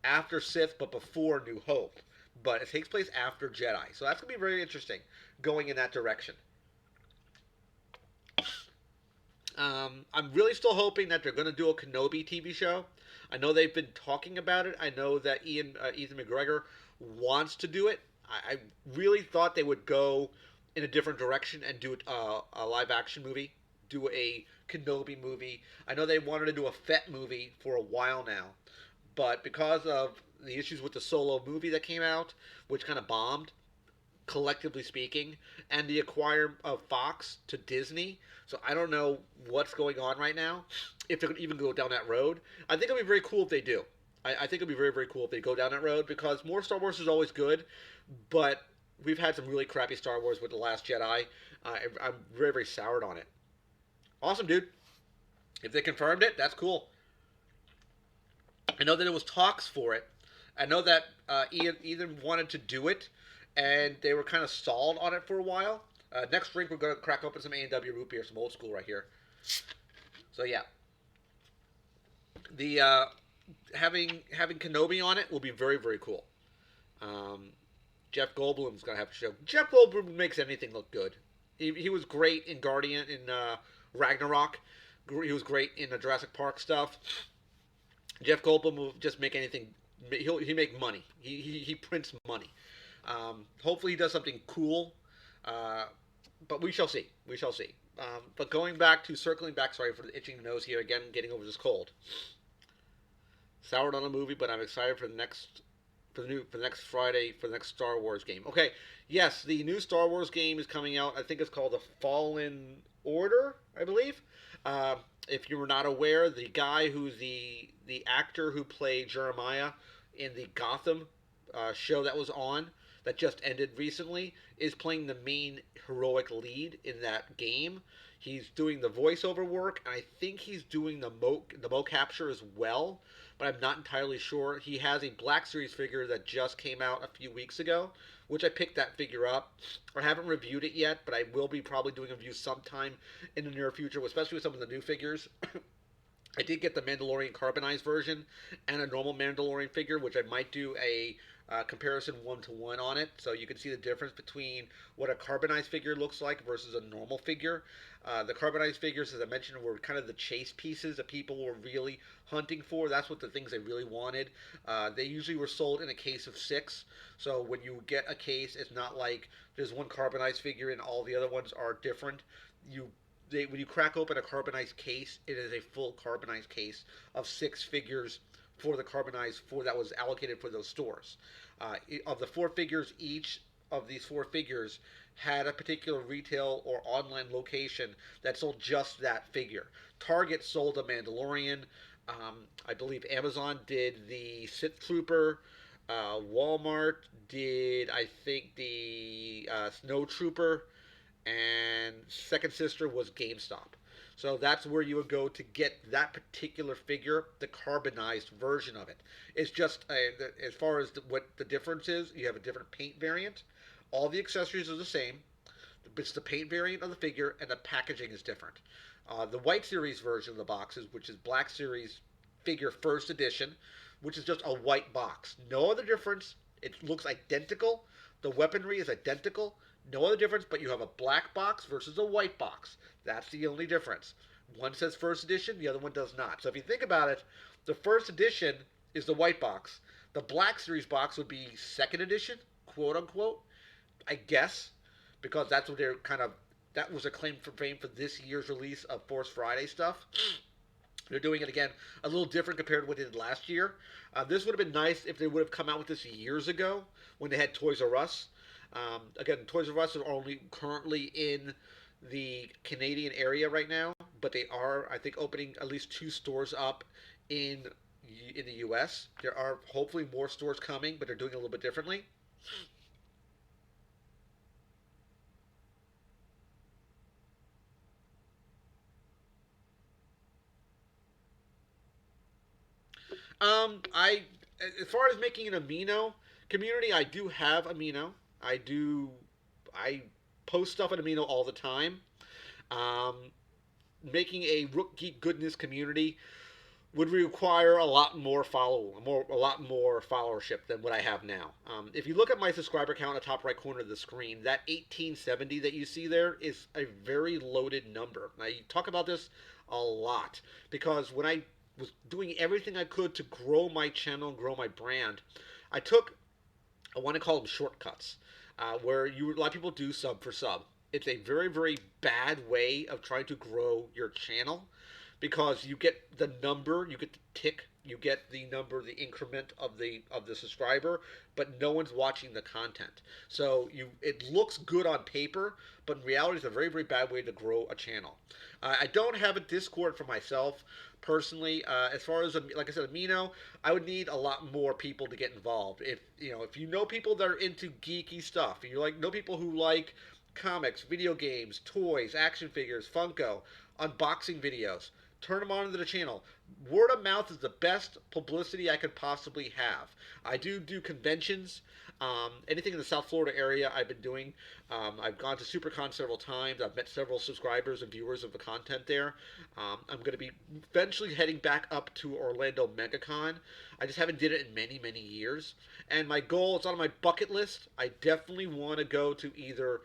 after Sith, but before New Hope. But it takes place after Jedi, so that's going to be very interesting, going in that direction. I'm really still hoping that they're going to do a Kenobi TV show. I know they've been talking about it. I know that Ethan McGregor wants to do it. I really thought they would go in a different direction and do a live action movie, do a Kenobi movie. I know they wanted to do a Fett movie for a while now, but because of the issues with the Solo movie that came out, which kind of bombed, collectively speaking, and the acquire of Fox to Disney. So I don't know what's going on right now. If they could even go down that road, I think it'll be very cool if they do. I think it'll be very, very cool if they go down that road because more Star Wars is always good, but we've had some really crappy Star Wars with The Last Jedi. I'm very, very soured on it. Awesome, dude. If they confirmed it, that's cool. I know that there was talks for it. I know that Ethan wanted to do it, and they were kind of stalled on it for a while. Next drink, we're going to crack open some A&W root beer, some old school right here. So yeah, the having Kenobi on it will be very, very cool. Um, Jeff Goldblum's going to have to show. Jeff Goldblum makes anything look good. He was great in Guardian in Ragnarok. He was great in the Jurassic Park stuff. Jeff Goldblum will just make anything. He make money. He prints money. Hopefully he does something cool, uh, but we shall see. We shall see. But circling back. Sorry for the itching nose here again. Getting over this cold. Soured on a movie, but I'm excited for the next Friday for the next Star Wars game. Okay, yes, the new Star Wars game is coming out. I think it's called The Fallen Order, I believe. Uh, if you were not aware, the guy who's the actor who played Jeremiah in the Gotham show that was on that just ended recently is playing the main heroic lead in that game. He's doing the voiceover work, and I think he's doing the mo capture as well, but I'm not entirely sure. He has a Black Series figure that just came out a few weeks ago, which I picked that figure up. I haven't reviewed it yet, but I will be probably doing a review sometime in the near future, especially with some of the new figures. I did get the Mandalorian carbonized version and a normal Mandalorian figure, which I might do a comparison 1-to-1 on it, so you can see the difference between what a carbonized figure looks like versus a normal figure. The carbonized figures, as I mentioned, were kind of the chase pieces that people were really hunting for. That's what the things they really wanted. They usually were sold in a case of 6, so when you get a case, it's not like there's one carbonized figure and all the other ones are different. When you crack open a carbonized case, it is a full carbonized case of 6 figures for the carbonized for that was allocated for those stores. Of the 4 figures, each of these 4 figures had a particular retail or online location that sold just that figure. Target sold a Mandalorian. I believe Amazon did the Sith Trooper. Walmart did, I think, the Snow Trooper, and Second Sister was GameStop. So that's where you would go to get that particular figure, the carbonized version of it. It's just, as far as what the difference is, you have a different paint variant. All the accessories are the same. It's the paint variant of the figure, and the packaging is different. The White Series version of the boxes, which is Black Series figure first edition, which is just a white box. No other difference. It looks identical. The weaponry is identical. No other difference, but you have a black box versus a white box. That's the only difference. One says first edition, the other one does not. So if you think about it, the first edition is the white box. The Black Series box would be second edition, quote unquote, I guess, because that's what they're kind of. That was a claim for fame for this year's release of Force Friday stuff. They're doing it again a little different compared to what they did last year. This would have been nice if they would have come out with this years ago when they had Toys R Us. Again, Toys R Us are only currently in the Canadian area right now, but they are, I think, opening at least two stores up in in the U.S. There are hopefully more stores coming, but they're doing it a little bit differently. I as far as making an amino community, I do have amino. I do. I post stuff on amino all the time. Um, Making a Rook Geek Goodness community would require a lot more followership than what I have now. If you look at my subscriber count in the top right corner of the screen, that 1870 that you see there is a very loaded number. I talk about this a lot because when I was doing everything I could to grow my channel and grow my brand, I took I want to call them shortcuts, where a lot of people do sub for sub. It's a very, very bad way of trying to grow your channel because you get the number, you get the tick, you get the number, the increment of the subscriber, but no one's watching the content. So it looks good on paper, but in reality, it's a very, very bad way to grow a channel. I don't have a Discord for myself personally. As far as like I said, Amino, I would need a lot more people to get involved. If you know people that are into geeky stuff, and you know people who like comics, video games, toys, action figures, Funko, unboxing videos, turn them on to the channel. Word of mouth is the best publicity I could possibly have. I do conventions. Anything in the South Florida area, I've been doing. I've gone to SuperCon several times. I've met several subscribers and viewers of the content there. I'm going to be eventually heading back up to Orlando MegaCon. I just haven't did it in many, many years. And my goal, it's on my bucket list. I definitely want to go to either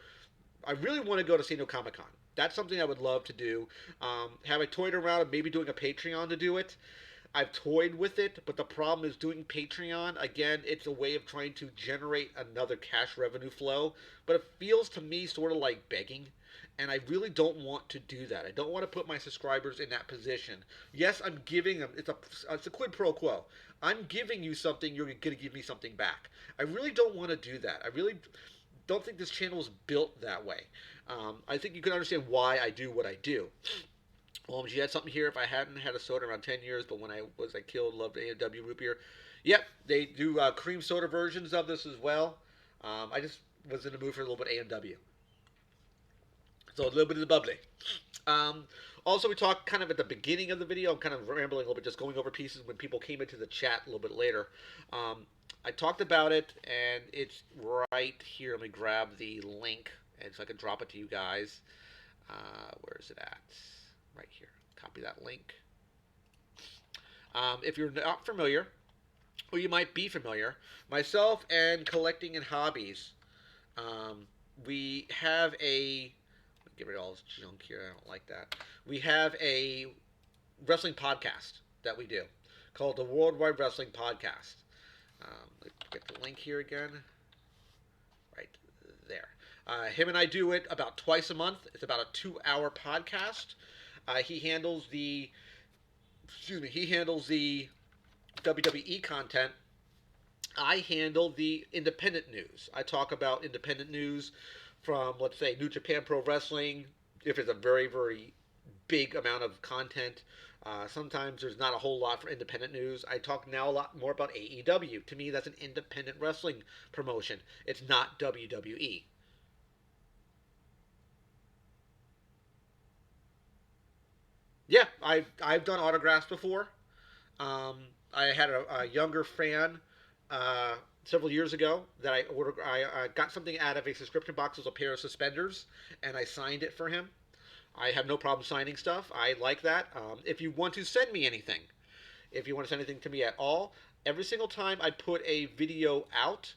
I really want to go to San Diego Comic Con. That's something I would love to do. Have I toyed around and maybe doing a Patreon to do it? I've toyed with it, but the problem is doing Patreon. Again, it's a way of trying to generate another cash revenue flow, but it feels to me sort of like begging, and I really don't want to do that. I don't want to put my subscribers in that position. Yes, I'm giving them. It's a quid pro quo. I'm giving you something. You're going to give me something back. I really don't want to do that. I really don't think this channel is built that way. I think you can understand why I do what I do. Well, you had something here. If I hadn't had a soda around 10 years, but when I killed, loved A&W root beer. Yep, they do cream soda versions of this as well. I just was in the mood for a little bit of A&W. So a little bit of the bubbly. Um, Also, we talked kind of at the beginning of the video. I'm kind of rambling a little bit, just going over pieces when people came into the chat a little bit later. I talked about it, and it's right here. Let me grab the link, and so I can drop it to you guys. Where is it at? Right here. Copy that link. If you're not familiar, or you might be familiar, myself and collecting and hobbies, um, we have a. Get rid of all this junk here. I don't like that. We have a wrestling podcast that we do called the Worldwide Wrestling Podcast. Let's get the link here again. Right there. Him and I do it about twice a month. It's about a 2-hour podcast. He handles the WWE content. I handle the independent news. I talk about independent news from, let's say, New Japan Pro Wrestling, if it's a very, very big amount of content. Sometimes there's not a whole lot for independent news. I talk now a lot more about AEW. To me, that's an independent wrestling promotion. It's not WWE. Yeah, I've done autographs before. I had a younger fan several years ago that I ordered. I got something out of a subscription box as a pair of suspenders, and I signed it for him. I have no problem signing stuff. I like that. If you want to send me anything, if you want to send anything to me at all, every single time I put a video out,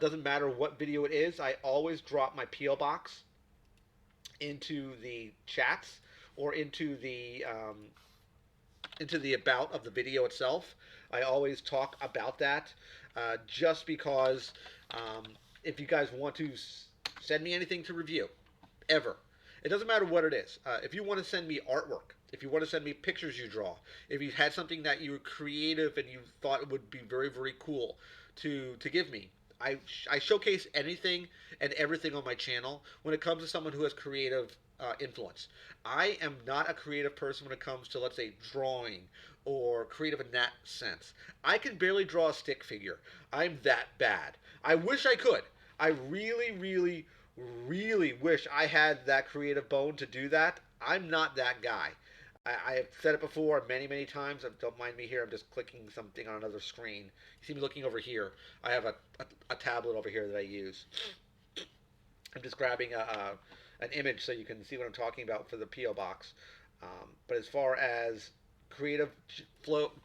doesn't matter what video it is, I always drop my P.O. box into the chats or into the about of the video itself. I always talk about that, just because, um, if you guys want to send me anything to review, ever. It doesn't matter what it is. If you want to send me artwork, if you want to send me pictures you draw, if you had something that you were creative and you thought it would be very, very cool to give me, I showcase anything and everything on my channel when it comes to someone who has creative influence. I am not a creative person when it comes to, let's say, drawing or creative in that sense. I can barely draw a stick figure. I'm that bad. I wish I could. I really, really, really wish I had that creative bone to do that. I'm not that guy. I've said it before many, many times. Don't mind me here. I'm just clicking something on another screen. You see me looking over here. I have a tablet over here that I use. I'm just grabbing an image so you can see what I'm talking about for the P.O. box. But as far as creative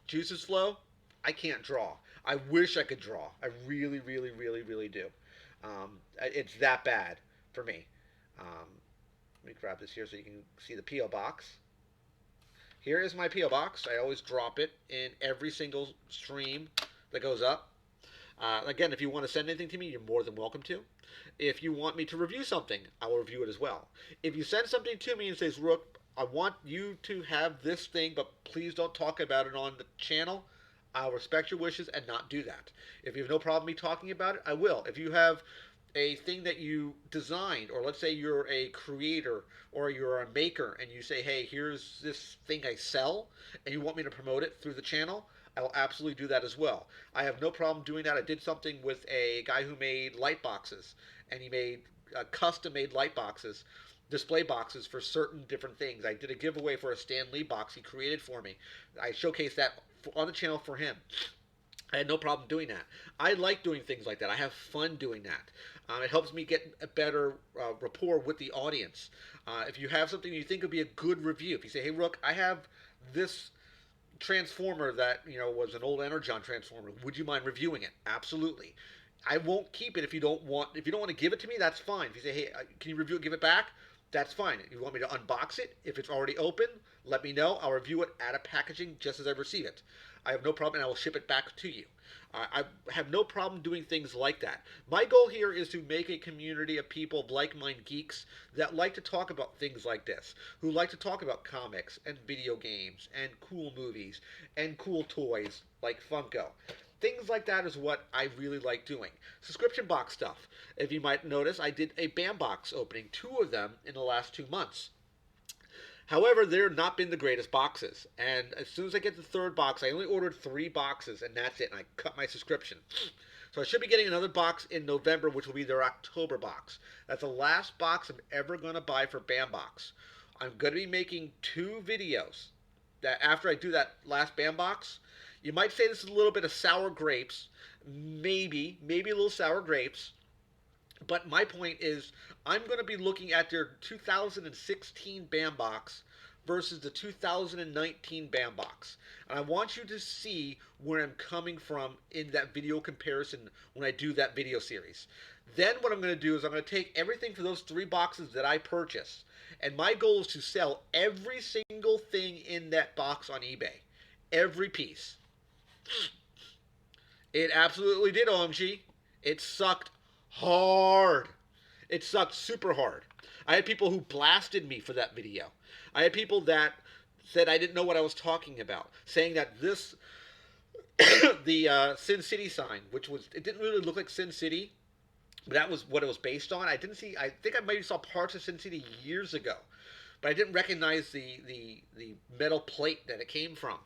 juices flow, I can't draw. I wish I could draw. I really, really, really, really do. It's that bad for me. Let me grab this here so you can see the P.O. box. Here is my P.O. box. I always drop it in every single stream that goes up. Again, if you want to send anything to me, you're more than welcome to. If you want me to review something, I will review it as well. If you send something to me and says, Rook, I want you to have this thing, but please don't talk about it on the channel, I'll respect your wishes and not do that. If you have no problem me talking about it, I will. If you have a thing that you designed, or let's say you're a creator or you're a maker and you say, hey, here's this thing I sell and you want me to promote it through the channel, I will absolutely do that as well. I have no problem doing that. I did something with a guy who made light boxes, and he made custom made light boxes, display boxes for certain different things. I did a giveaway for a Stan Lee box he created for me. I showcased that on the channel for him. I had no problem doing that. I like doing things like that. I have fun doing that. It helps me get a better rapport with the audience. If you have something you think would be a good review, if you say, "Hey, Rook, I have this transformer that was an old Energon transformer. Would you mind reviewing it?" Absolutely. I won't keep it if you don't want. If you don't want to give it to me, that's fine. If you say, "Hey, can you review it? Give it back." That's fine. If you want me to unbox it, if it's already open, let me know. I'll review it out of packaging just as I receive it. I have no problem, and I will ship it back to you. I have no problem doing things like that. My goal here is to make a community of people, like-minded geeks, that like to talk about things like this, who like to talk about comics and video games and cool movies and cool toys like Funko. Things like that is what I really like doing. Subscription box stuff. If you might notice, I did a BAM box opening, 2 of them in the last 2 months. However, they're not been the greatest boxes. And as soon as I get the third box, I only ordered 3 boxes, and that's it. And I cut my subscription. So I should be getting another box in November, which will be their October box. That's the last box I'm ever going to buy for BAM box. I'm going to be making 2 videos that after I do that last BAM box. You might say this is a little bit of sour grapes. Maybe a little sour grapes. But my point is, I'm going to be looking at their 2016 BAM box versus the 2019 BAM box. And I want you to see where I'm coming from in that video comparison when I do that video series. Then what I'm going to do is I'm going to take everything for those 3 boxes that I purchased. And my goal is to sell every single thing in that box on eBay. Every piece. It absolutely did, OMG. It sucked hard. It sucked super hard. I had people who blasted me for that video. I had people that said I didn't know what I was talking about, saying that this, the Sin City sign, which was, it didn't really look like Sin City, but that was what it was based on. I didn't see, I think I maybe saw parts of Sin City years ago, but I didn't recognize the metal plate that it came from.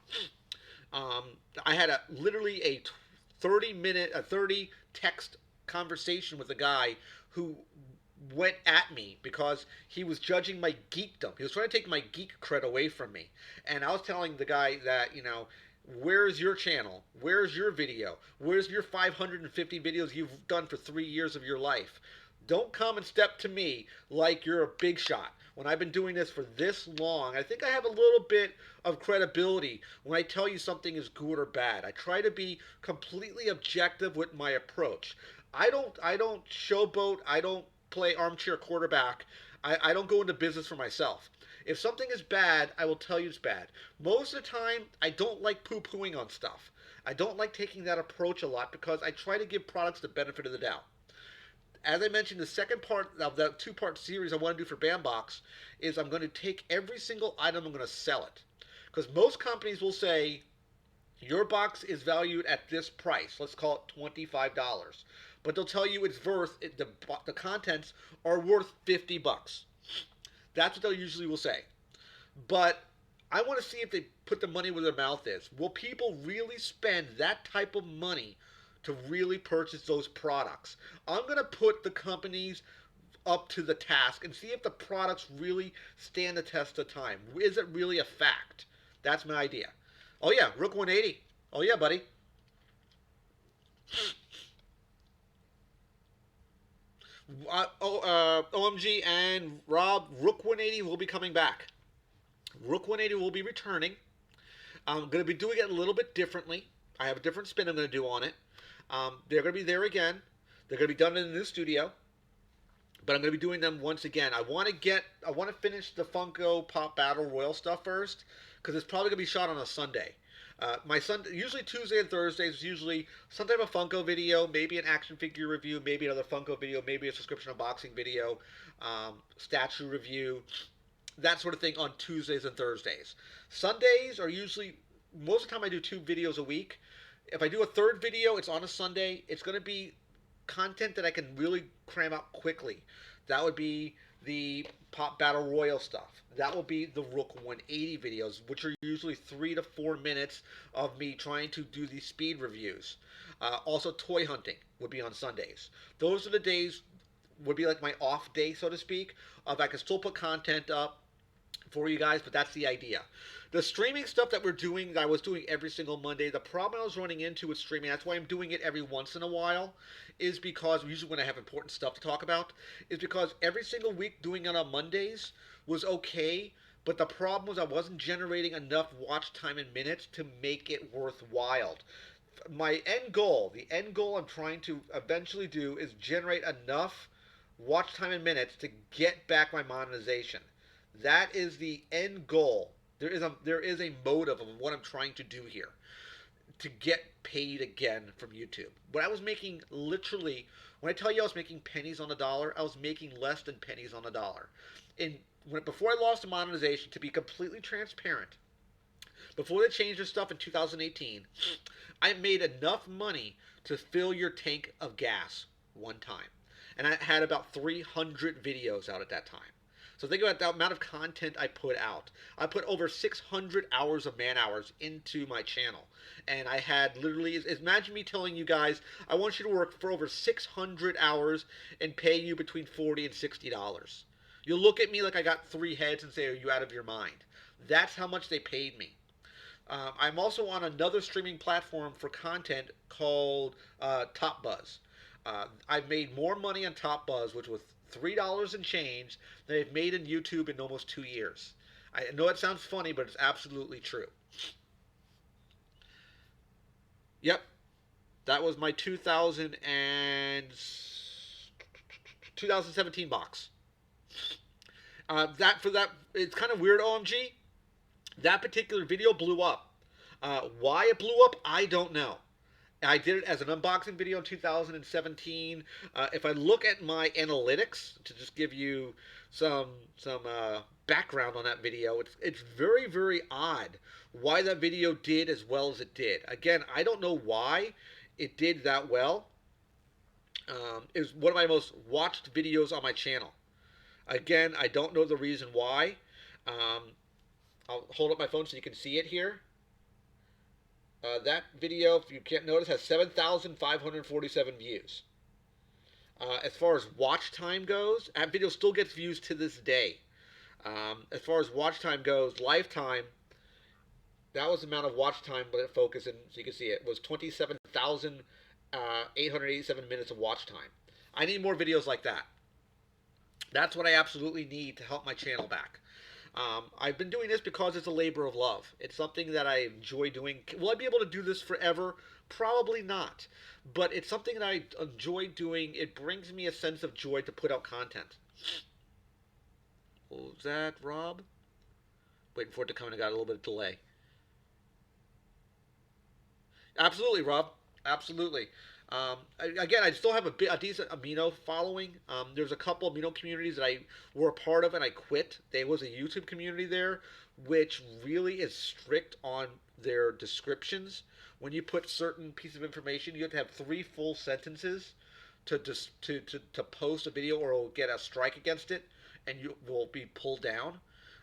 I had literally a 30 text conversation with a guy who went at me because he was judging my geekdom. He was trying to take my geek cred away from me. And I was telling the guy that, where's your channel? Where's your video? Where's your 550 videos you've done for 3 years of your life? Don't come and step to me like you're a big shot. When I've been doing this for this long, I think I have a little bit of credibility when I tell you something is good or bad. I try to be completely objective with my approach. I don't showboat. I don't play armchair quarterback. I don't go into business for myself. If something is bad, I will tell you it's bad. Most of the time, I don't like poo pooing on stuff. I don't like taking that approach a lot because I try to give products the benefit of the doubt. As I mentioned, the second part of that two-part series I want to do for Bambox is I'm going to take every single item, I'm going to sell it. Because most companies will say, your box is valued at this price. Let's call it $25. But they'll tell you it's worth, the contents are worth $50. That's what they'll usually will say. But I want to see if they put the money where their mouth is. Will people really spend that type of money to really purchase those products? I'm going to put the companies up to the task and see if the products really stand the test of time. Is it really a fact? That's my idea. Oh yeah, Rook 180. Oh yeah, buddy. OMG and Rob, Rook 180 will be coming back. Rook 180 will be returning. I'm going to be doing it a little bit differently. I have a different spin I'm going to do on it. They're going to be there again. They're going to be done in the new studio, but I'm going to be doing them once again. I want to finish the Funko Pop Battle Royal stuff first because it's probably going to be shot on a Sunday. My Sunday, usually Tuesday and Thursdays, is usually some type of Funko video, maybe an action figure review, maybe another Funko video, maybe a subscription unboxing video, statue review, that sort of thing on Tuesdays and Thursdays. Sundays are usually, most of the time I do 2 videos a week. If I do a third video, it's on a Sunday. It's going to be content that I can really cram out quickly. That would be the Pop Battle Royal stuff. That will be the Rook 180 videos, which are usually 3 to 4 minutes of me trying to do these speed reviews. Also, toy hunting would be on Sundays. Those are the days, would be like my off day, so to speak, of I can still put content up for you guys, but that's the idea. The streaming stuff that we're doing, that I was doing every single Monday, the problem I was running into with streaming, that's why I'm doing it every once in a while, is because, usually when I have important stuff to talk about, is because every single week doing it on Mondays was okay, but the problem was I wasn't generating enough watch time and minutes to make it worthwhile. My end goal, the end goal I'm trying to eventually do is generate enough watch time and minutes to get back my monetization. That is the end goal. There is a motive of what I'm trying to do here to get paid again from YouTube. When I was making literally, when I tell you I was making pennies on a dollar, I was making less than pennies on a dollar. In before I lost the monetization, to be completely transparent, before they changed their stuff in 2018, I made enough money to fill your tank of gas one time. And I had about 300 videos out at that time. So think about the amount of content I put out. I put over 600 hours of man hours into my channel. And I had literally, imagine me telling you guys, I want you to work for over 600 hours and pay you between $40 and $60. You'll look at me like I got 3 heads and say, are you out of your mind? That's how much they paid me. I'm also on another streaming platform for content called Top Buzz. I've made more money on Top Buzz, which was $3 and change, than I've made in YouTube in almost 2 years. I know it sounds funny, but it's absolutely true. Yep, that was my 2017 box. That it's kind of weird. OMG, that particular video blew up. Why it blew up, I don't know. I did it as an unboxing video in 2017. If I look at my analytics to just give you some background on that video, it's very very odd why that video did as well as it did. Again, I don't know why it did that well. It was one of my most watched videos on my channel. Again, I don't know the reason why. Um, I'll hold up my phone so you can see it here. That video, if you can't notice, has 7,547 views. As far as watch time goes, that video still gets views to this day. As far as watch time goes, lifetime, that was the amount of watch time, but it focused in, so you can see it, was 27,887 minutes of watch time. I need more videos like that. That's what I absolutely need to help my channel back. I've been doing this because it's a labor of love. It's something that I enjoy doing. Will I be able to do this forever? Probably not. But it's something that I enjoy doing. It brings me a sense of joy to put out content. What was that, Rob? Waiting for it to come and I got a little bit of delay. Absolutely, Rob. Absolutely. Again, I still have a decent amino following. There's a couple amino communities that I were a part of and I quit. There was a YouTube community there, which really is strict on their descriptions. When you put certain piece of information, you have to have three full sentences to post a video, or it'll get a strike against it, and you will be pulled down.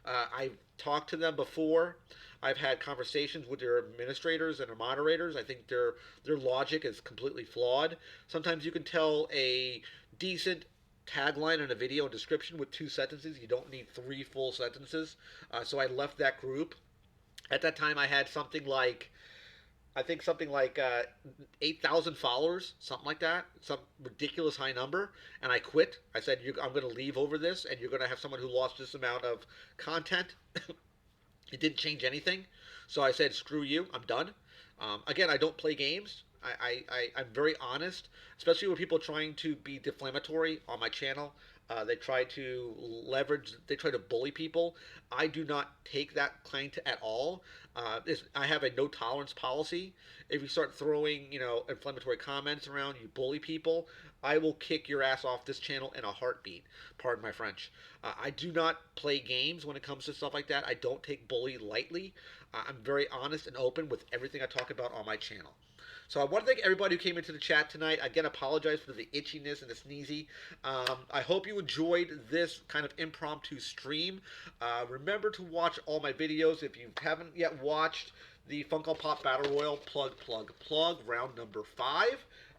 I've talked to them before. I've had conversations with their administrators and their moderators. I think their logic is completely flawed. Sometimes you can tell a decent tagline in a video description with two sentences. You don't need three full sentences. So I left that group. At that time, I had something like 8,000 followers, something like that, some ridiculous high number, and I quit. I said, I'm going to leave over this, and you're going to have someone who lost this amount of content. It didn't change anything. So I said, screw you, I'm done. Again, I don't play games. I'm very honest, especially with people trying to be defamatory on my channel. They try to they try to bully people. I do not take that client at all. I have a no tolerance policy. If you start throwing, inflammatory comments around, you bully people, I will kick your ass off this channel in a heartbeat. Pardon my French. I do not play games when it comes to stuff like that. I don't take bully lightly. I'm very honest and open with everything I talk about on my channel. So I want to thank everybody who came into the chat tonight. Again, apologize for the itchiness and the sneezy. I hope you enjoyed this kind of impromptu stream. Remember to watch all my videos. If you haven't yet watched the Funko Pop Battle Royal plug round number 5,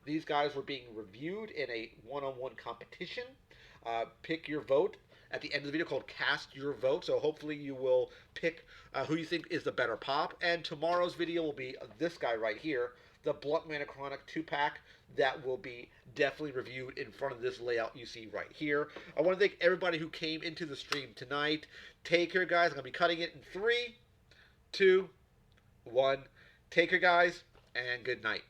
these guys were being reviewed in a one-on-one competition. Pick your vote at the end of the video called Cast Your Vote. So hopefully you will pick who you think is the better pop. And tomorrow's video will be this guy right here, the Blunt Mana Chronic 2-pack. That will be definitely reviewed in front of this layout you see right here. I want to thank everybody who came into the stream tonight. Take care, guys. I'm going to be cutting it in 3, 2, 1. Take care, guys, and good night.